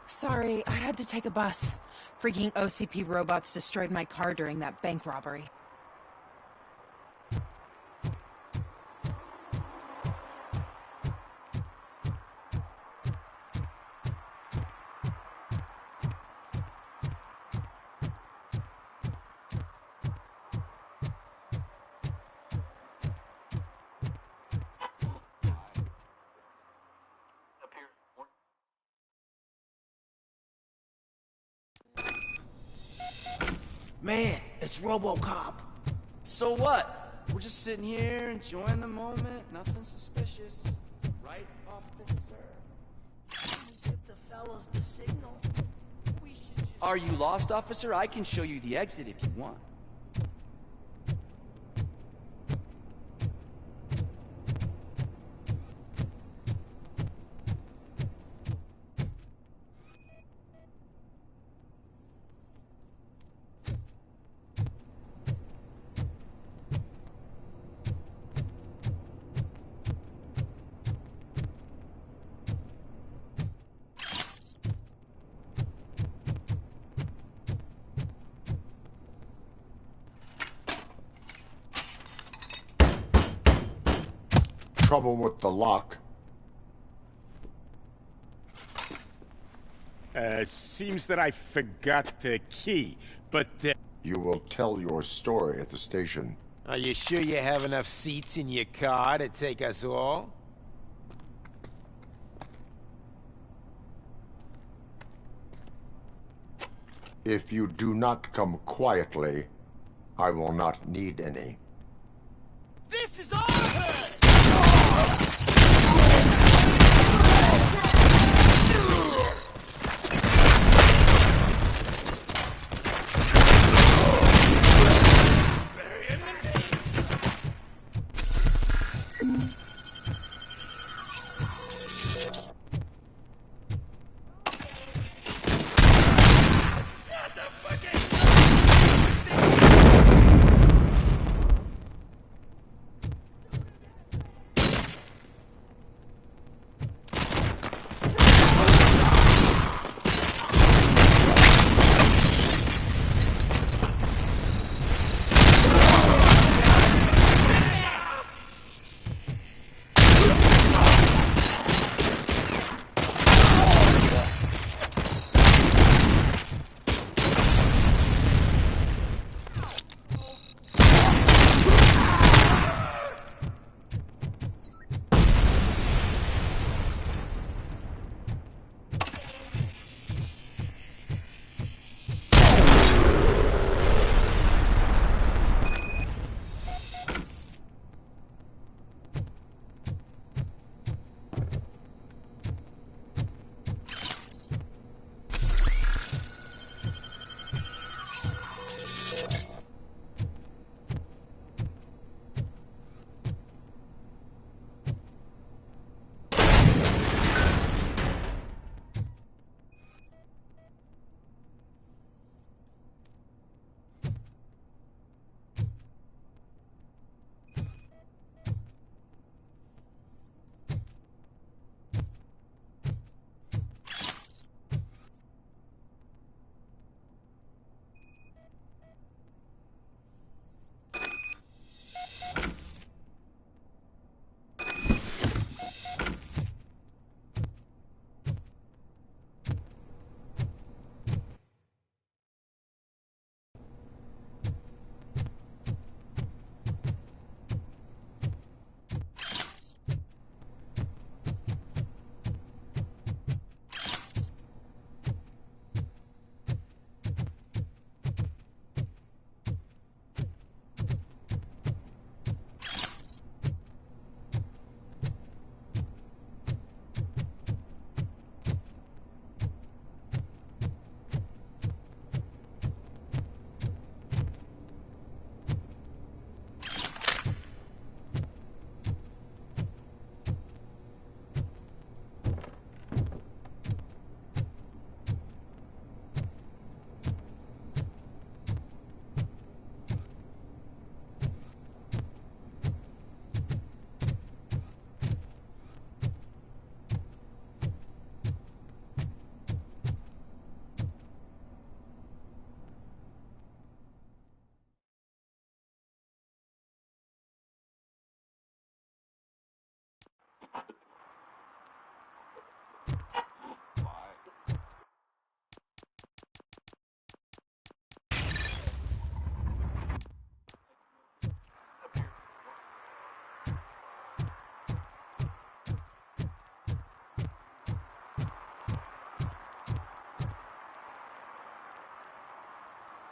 Sorry, I had to take a bus. Freaking OCP robots destroyed my car during that bank robbery. Man, it's Robocop. So what? We're just sitting here enjoying the moment. Nothing suspicious. Right, officer? Give the fellas the signal. Are you lost, officer? I can show you the exit if you want. Trouble with the lock. Seems that I forgot the key, but... You will tell your story at the station. Are you sure you have enough seats in your car to take us all? If you do not come quietly, I will not need any. This is our hood!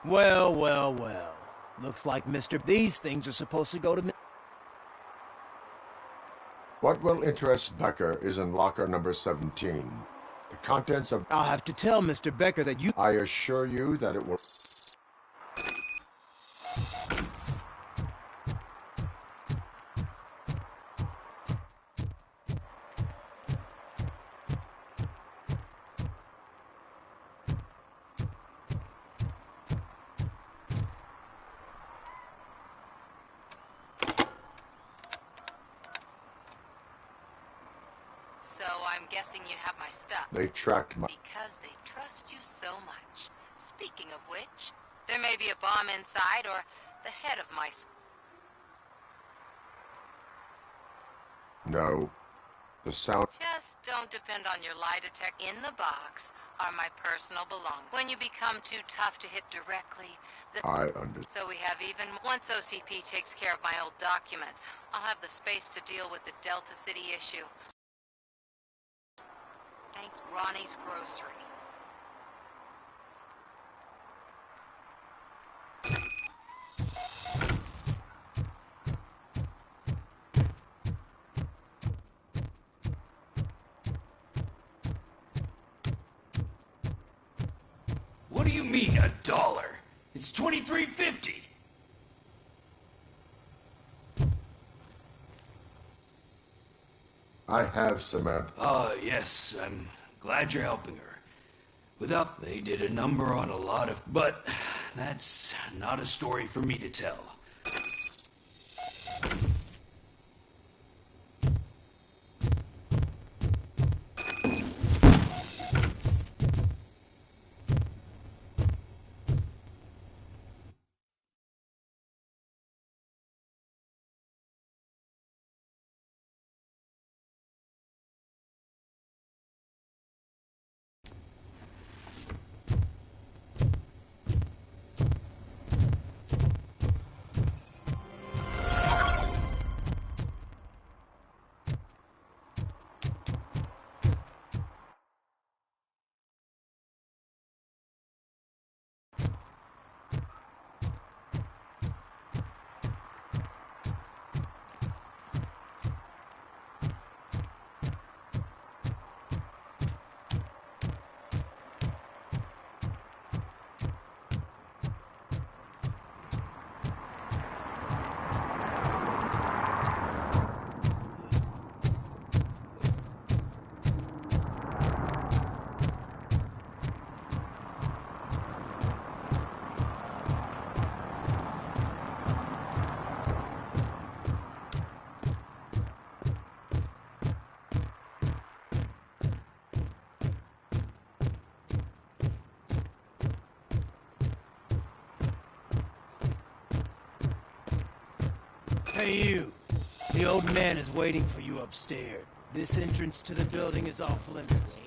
Well, well, well. Looks like these things are supposed to go to me. What will interest Becker is in locker number 17. The contents of... I'll have to tell Mr. Becker that you... I assure you that it will... So I'm guessing you have my stuff. They tracked my... Because they trust you so much. Speaking of which, there may be a bomb inside or the head of my... No. The sound... Just don't depend on your lie detector. In the box are my personal belongings. When you become too tough to hit directly, I understand. So we have even... Once OCP takes care of my old documents, I'll have the space to deal with the Delta City issue. Thank Ronnie's Grocery. What do you mean, $1? It's $23.50. I have Samantha. Yes, I'm glad you're helping her. Without, they did a number on a lot of... But that's not a story for me to tell. Hey, you. The old man is waiting for you upstairs. This entrance to the building is off limits.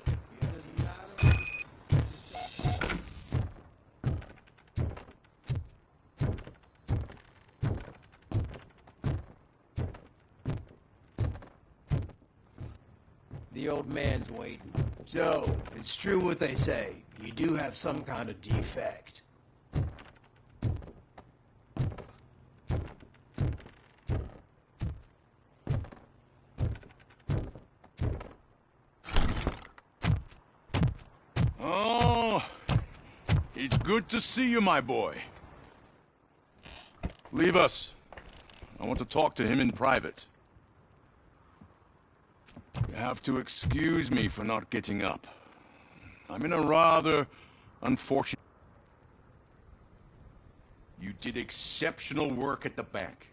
The old man's waiting. So, it's true what they say. You do have some kind of defect. It's good to see you, my boy. Leave us. I want to talk to him in private. You have to excuse me for not getting up. I'm in a rather unfortunate... You did exceptional work at the bank.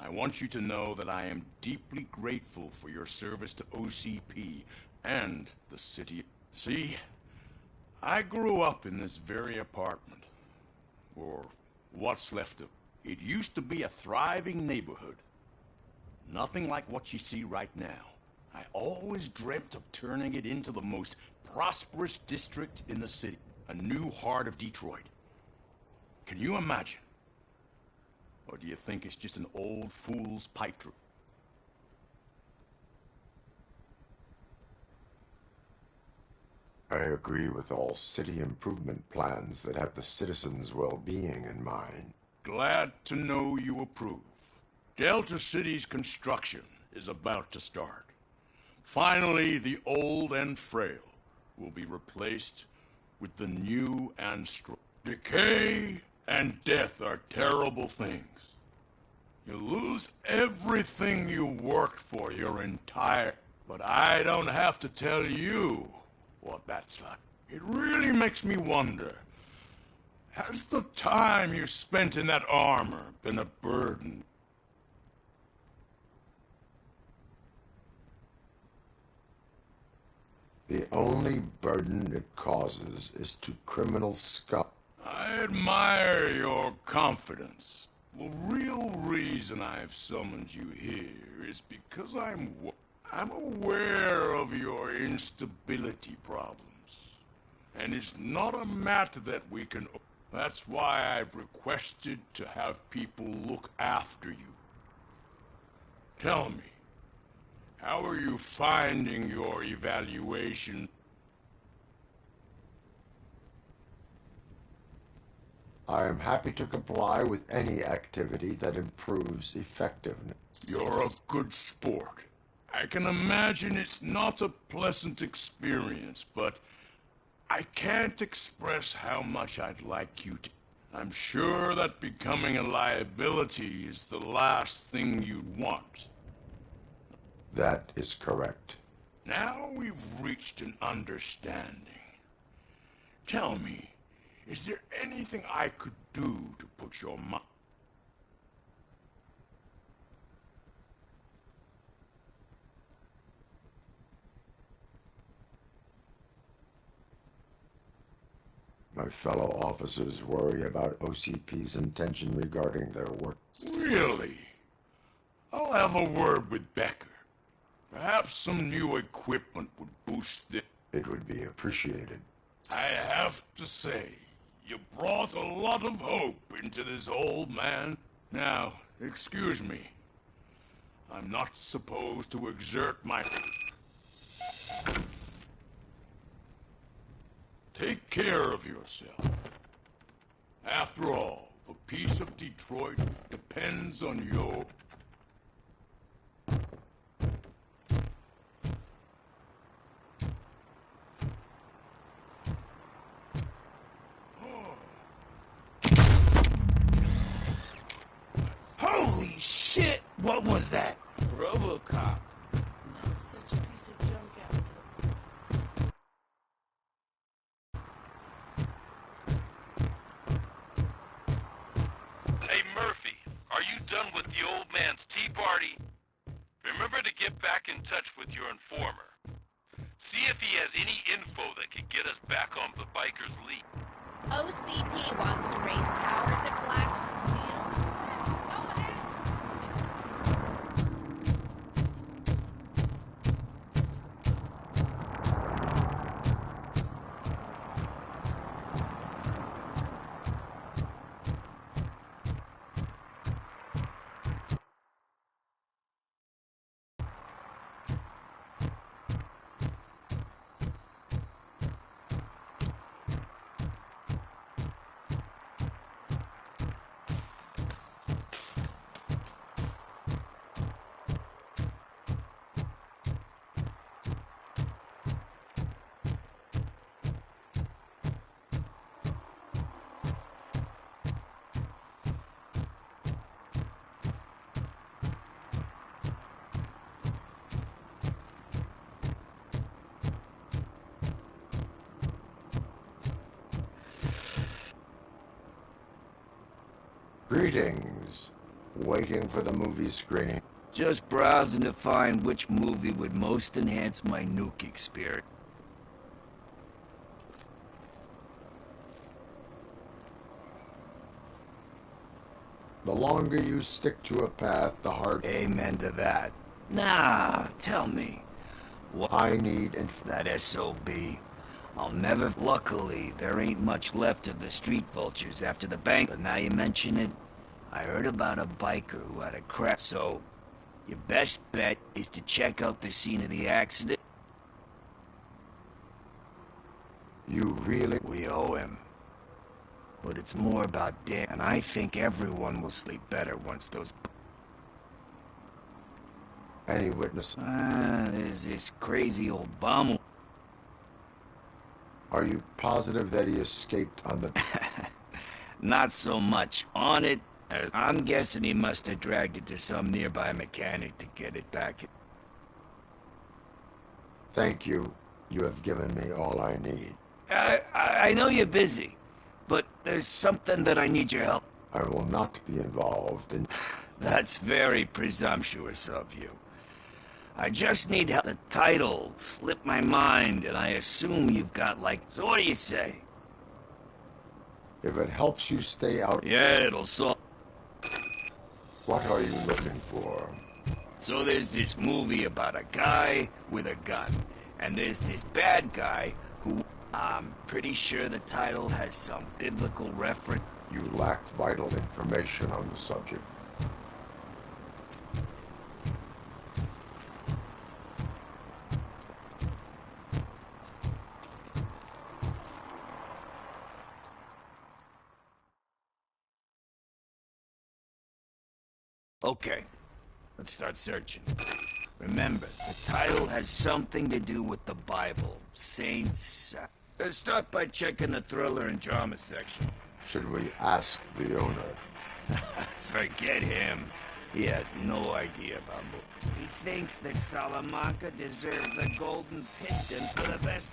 I want you to know that I am deeply grateful for your service to OCP and the city. See? I grew up in this very apartment, or what's left of it. It used to be a thriving neighborhood. Nothing like what you see right now. I always dreamt of turning it into the most prosperous district in the city, a new heart of Detroit. Can you imagine? Or do you think it's just an old fool's pipe dream? I agree with all city improvement plans that have the citizens' well-being in mind. Glad to know you approve. Delta City's construction is about to start. Finally, the old and frail will be replaced with the new and strong. Decay and death are terrible things. You lose everything you worked for your entire... But I don't have to tell you what that's like. It really makes me wonder, has the time you spent in that armor been a burden? The only burden it causes is to criminal scum. I admire your confidence. The real reason I've summoned you here is because I'm aware of your instability problems. And it's not a matter that we can... That's why I've requested to have people look after you. Tell me, how are you finding your evaluation? I am happy to comply with any activity that improves effectiveness. You're a good sport. I can imagine it's not a pleasant experience, but I can't express how much I'd like you to. I'm sure that becoming a liability is the last thing you'd want. That is correct. Now we've reached an understanding. Tell me, is there anything I could do to put your mind? My fellow officers worry about OCP's intention regarding their work. Really? I'll have a word with Becker. Perhaps some new equipment would boost it. It would be appreciated. I have to say, you brought a lot of hope into this old man. Now, excuse me. I'm not supposed to exert my... Take care of yourself. After all, the peace of Detroit depends on your... Holy shit! What was that? Robocop. Not such a piece of junk after. Hey Murphy, are you done with the old man's tea party? Remember to get back in touch with your informer. See if he has any info that could get us back on the biker's lead. OCP wants to raise towers at Glass and Steel. Go ahead. Greetings. Waiting for the movie screening. Just browsing to find which movie would most enhance my nuke experience. The longer you stick to a path, the harder. Amen to that. Nah, tell me. What I need that SOB. I'll never... Luckily, there ain't much left of the street vultures after the bank, but now you mention it, I heard about a biker who had a crash, so your best bet is to check out the scene of the accident. You really... We owe him. But it's more about Dan, and I think everyone will sleep better once those... Any witness? There's this crazy old bum. Are you positive that he escaped on the... Not so much on it, as I'm guessing he must have dragged it to some nearby mechanic to get it back. Thank you. You have given me all I need. I know you're busy, but there's something that I need your help. I will not be involved in... That's very presumptuous of you. I just need help. The title slipped my mind, and I assume you've got like... So what do you say? If it helps you stay out... Yeah, it'll solve... What are you looking for? So there's this movie about a guy with a gun, and there's this bad guy who... I'm pretty sure the title has some biblical reference. You lack vital information on the subject. Okay, let's start searching. Remember, the title has something to do with the Bible, saints. Let's start by checking the thriller and drama section. Should we ask the owner? Forget him. He has no idea about movies. He thinks that Salamanca deserved the golden piston for the best.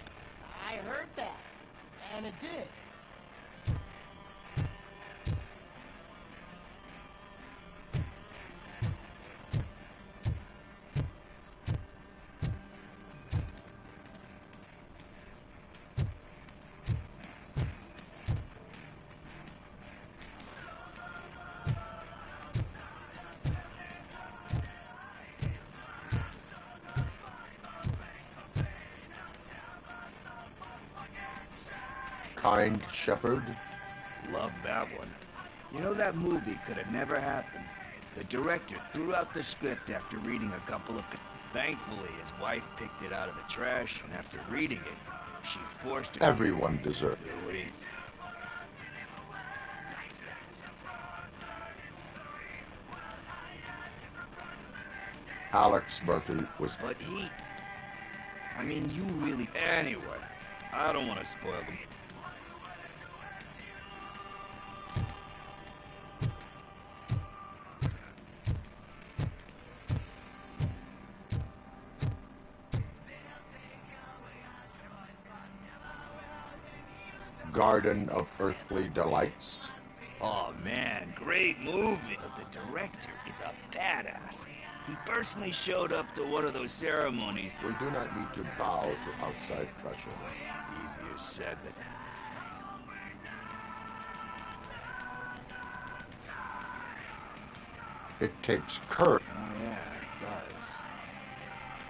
I heard that, and it did. Kind Shepherd? Love that one. You know, that movie could have never happened. The director threw out the script after reading a couple of... Thankfully, his wife picked it out of the trash, and after reading it, she forced her... Everyone deserves it. Alex Murphy was... But he... I mean, you really... Anyway, I don't want to spoil them. Garden of Earthly Delights. Oh man, great movie. But the director is a badass. He personally showed up to one of those ceremonies. We do not need to bow to outside pressure. Easier said than... It takes courage. Oh yeah, it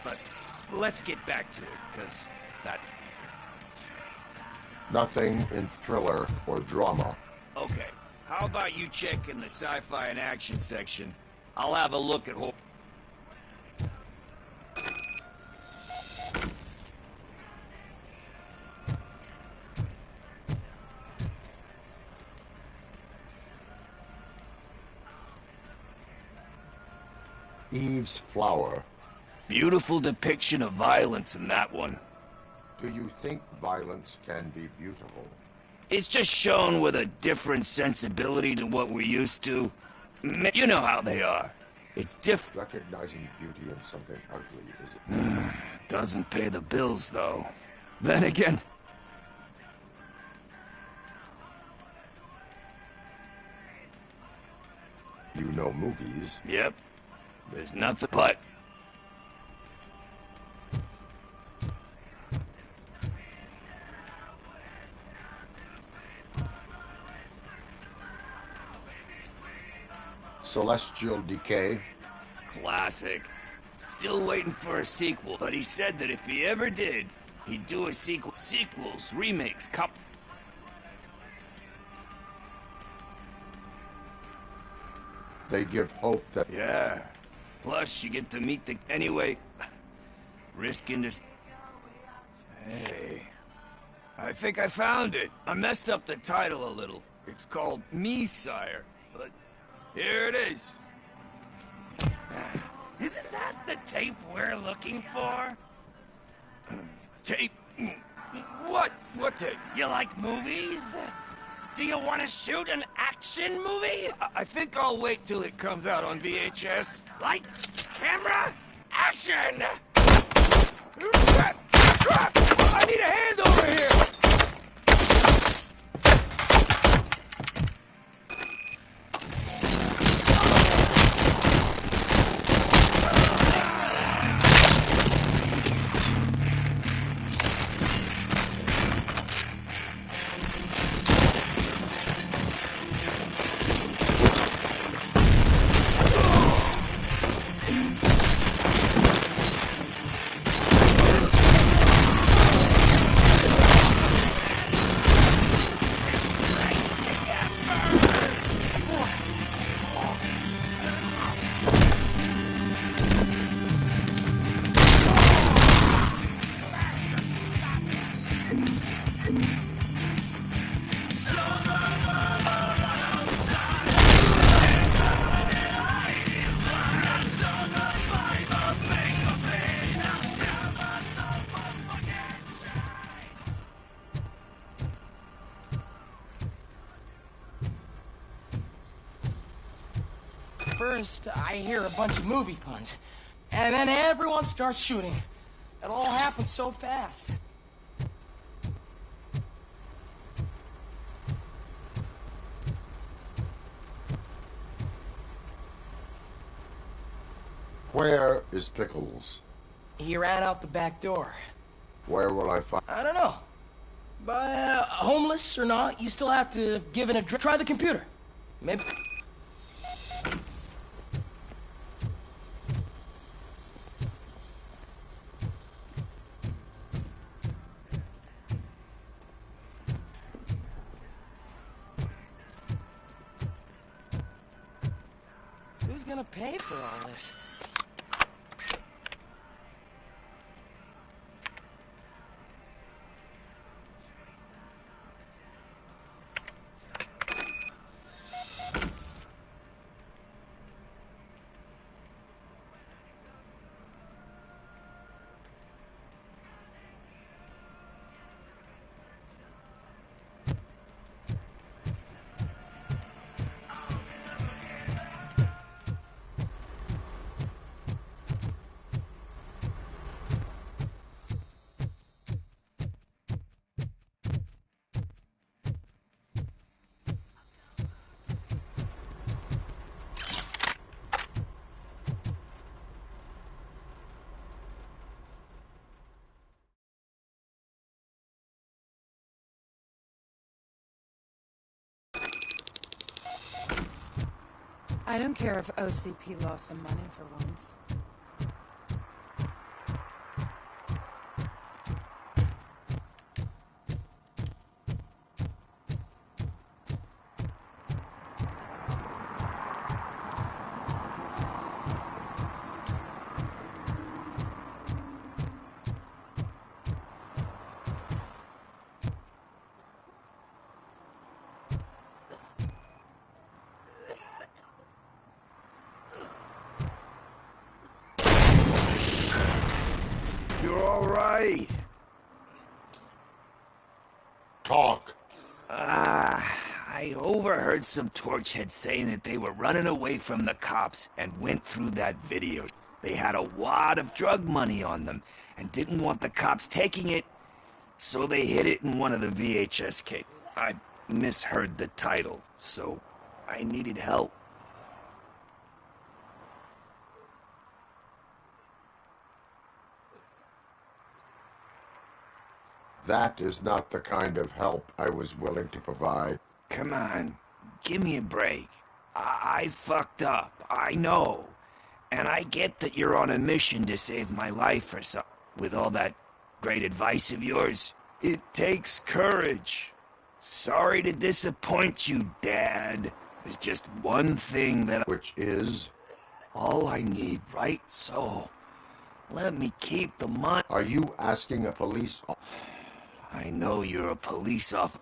does. But let's get back to it, because that's... Nothing in thriller or drama. Okay, how about you check in the sci-fi and action section? I'll have a look at... Eve's Flower. Beautiful depiction of violence in that one. Do you think violence can be beautiful? It's just shown with a different sensibility to what we're used to. You know how they are. It's different. Recognizing beauty in something ugly is... Doesn't pay the bills, though. Then again... You know movies. Yep. There's nothing but... Celestial Decay. Classic. Still waiting for a sequel, but he said that if he ever did, he'd do a sequel. Sequels, remakes, They give hope that... Yeah. Plus, you get to meet the... Anyway, risking this... Hey. I think I found it. I messed up the title a little. It's called Me, Sire. But here it is. Isn't that the tape we're looking for? Tape? What? What tape? You like movies? Do you want to shoot an action movie? I think I'll wait till it comes out on VHS. Lights, camera, action! Crap! Crap! I need a hand over here! First, I hear a bunch of movie puns, and then everyone starts shooting. It all happens so fast. Where is Pickles? He ran out the back door. Where will I find... I don't know. But homeless or not, you still have to give it a try the computer. Maybe... Who's gonna pay for all this? I don't care if OCP lost some money for once. You're all right. Talk. I overheard some torchheads saying that they were running away from the cops and went through that video. They had a wad of drug money on them and didn't want the cops taking it, so they hid it in one of the VHS tapes. I misheard the title, so I needed help. That is not the kind of help I was willing to provide. Come on, give me a break. I fucked up, I know. And I get that you're on a mission to save my life or something. With all that great advice of yours, it takes courage. Sorry to disappoint you, Dad. There's just one thing that... Which is? All I need, right? So, let me keep the money. Are you asking a police... I know you're a police officer.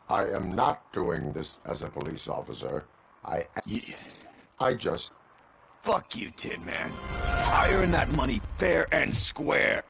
I am not doing this as a police officer. I just... Fuck you, Tin Man. I earn that money fair and square.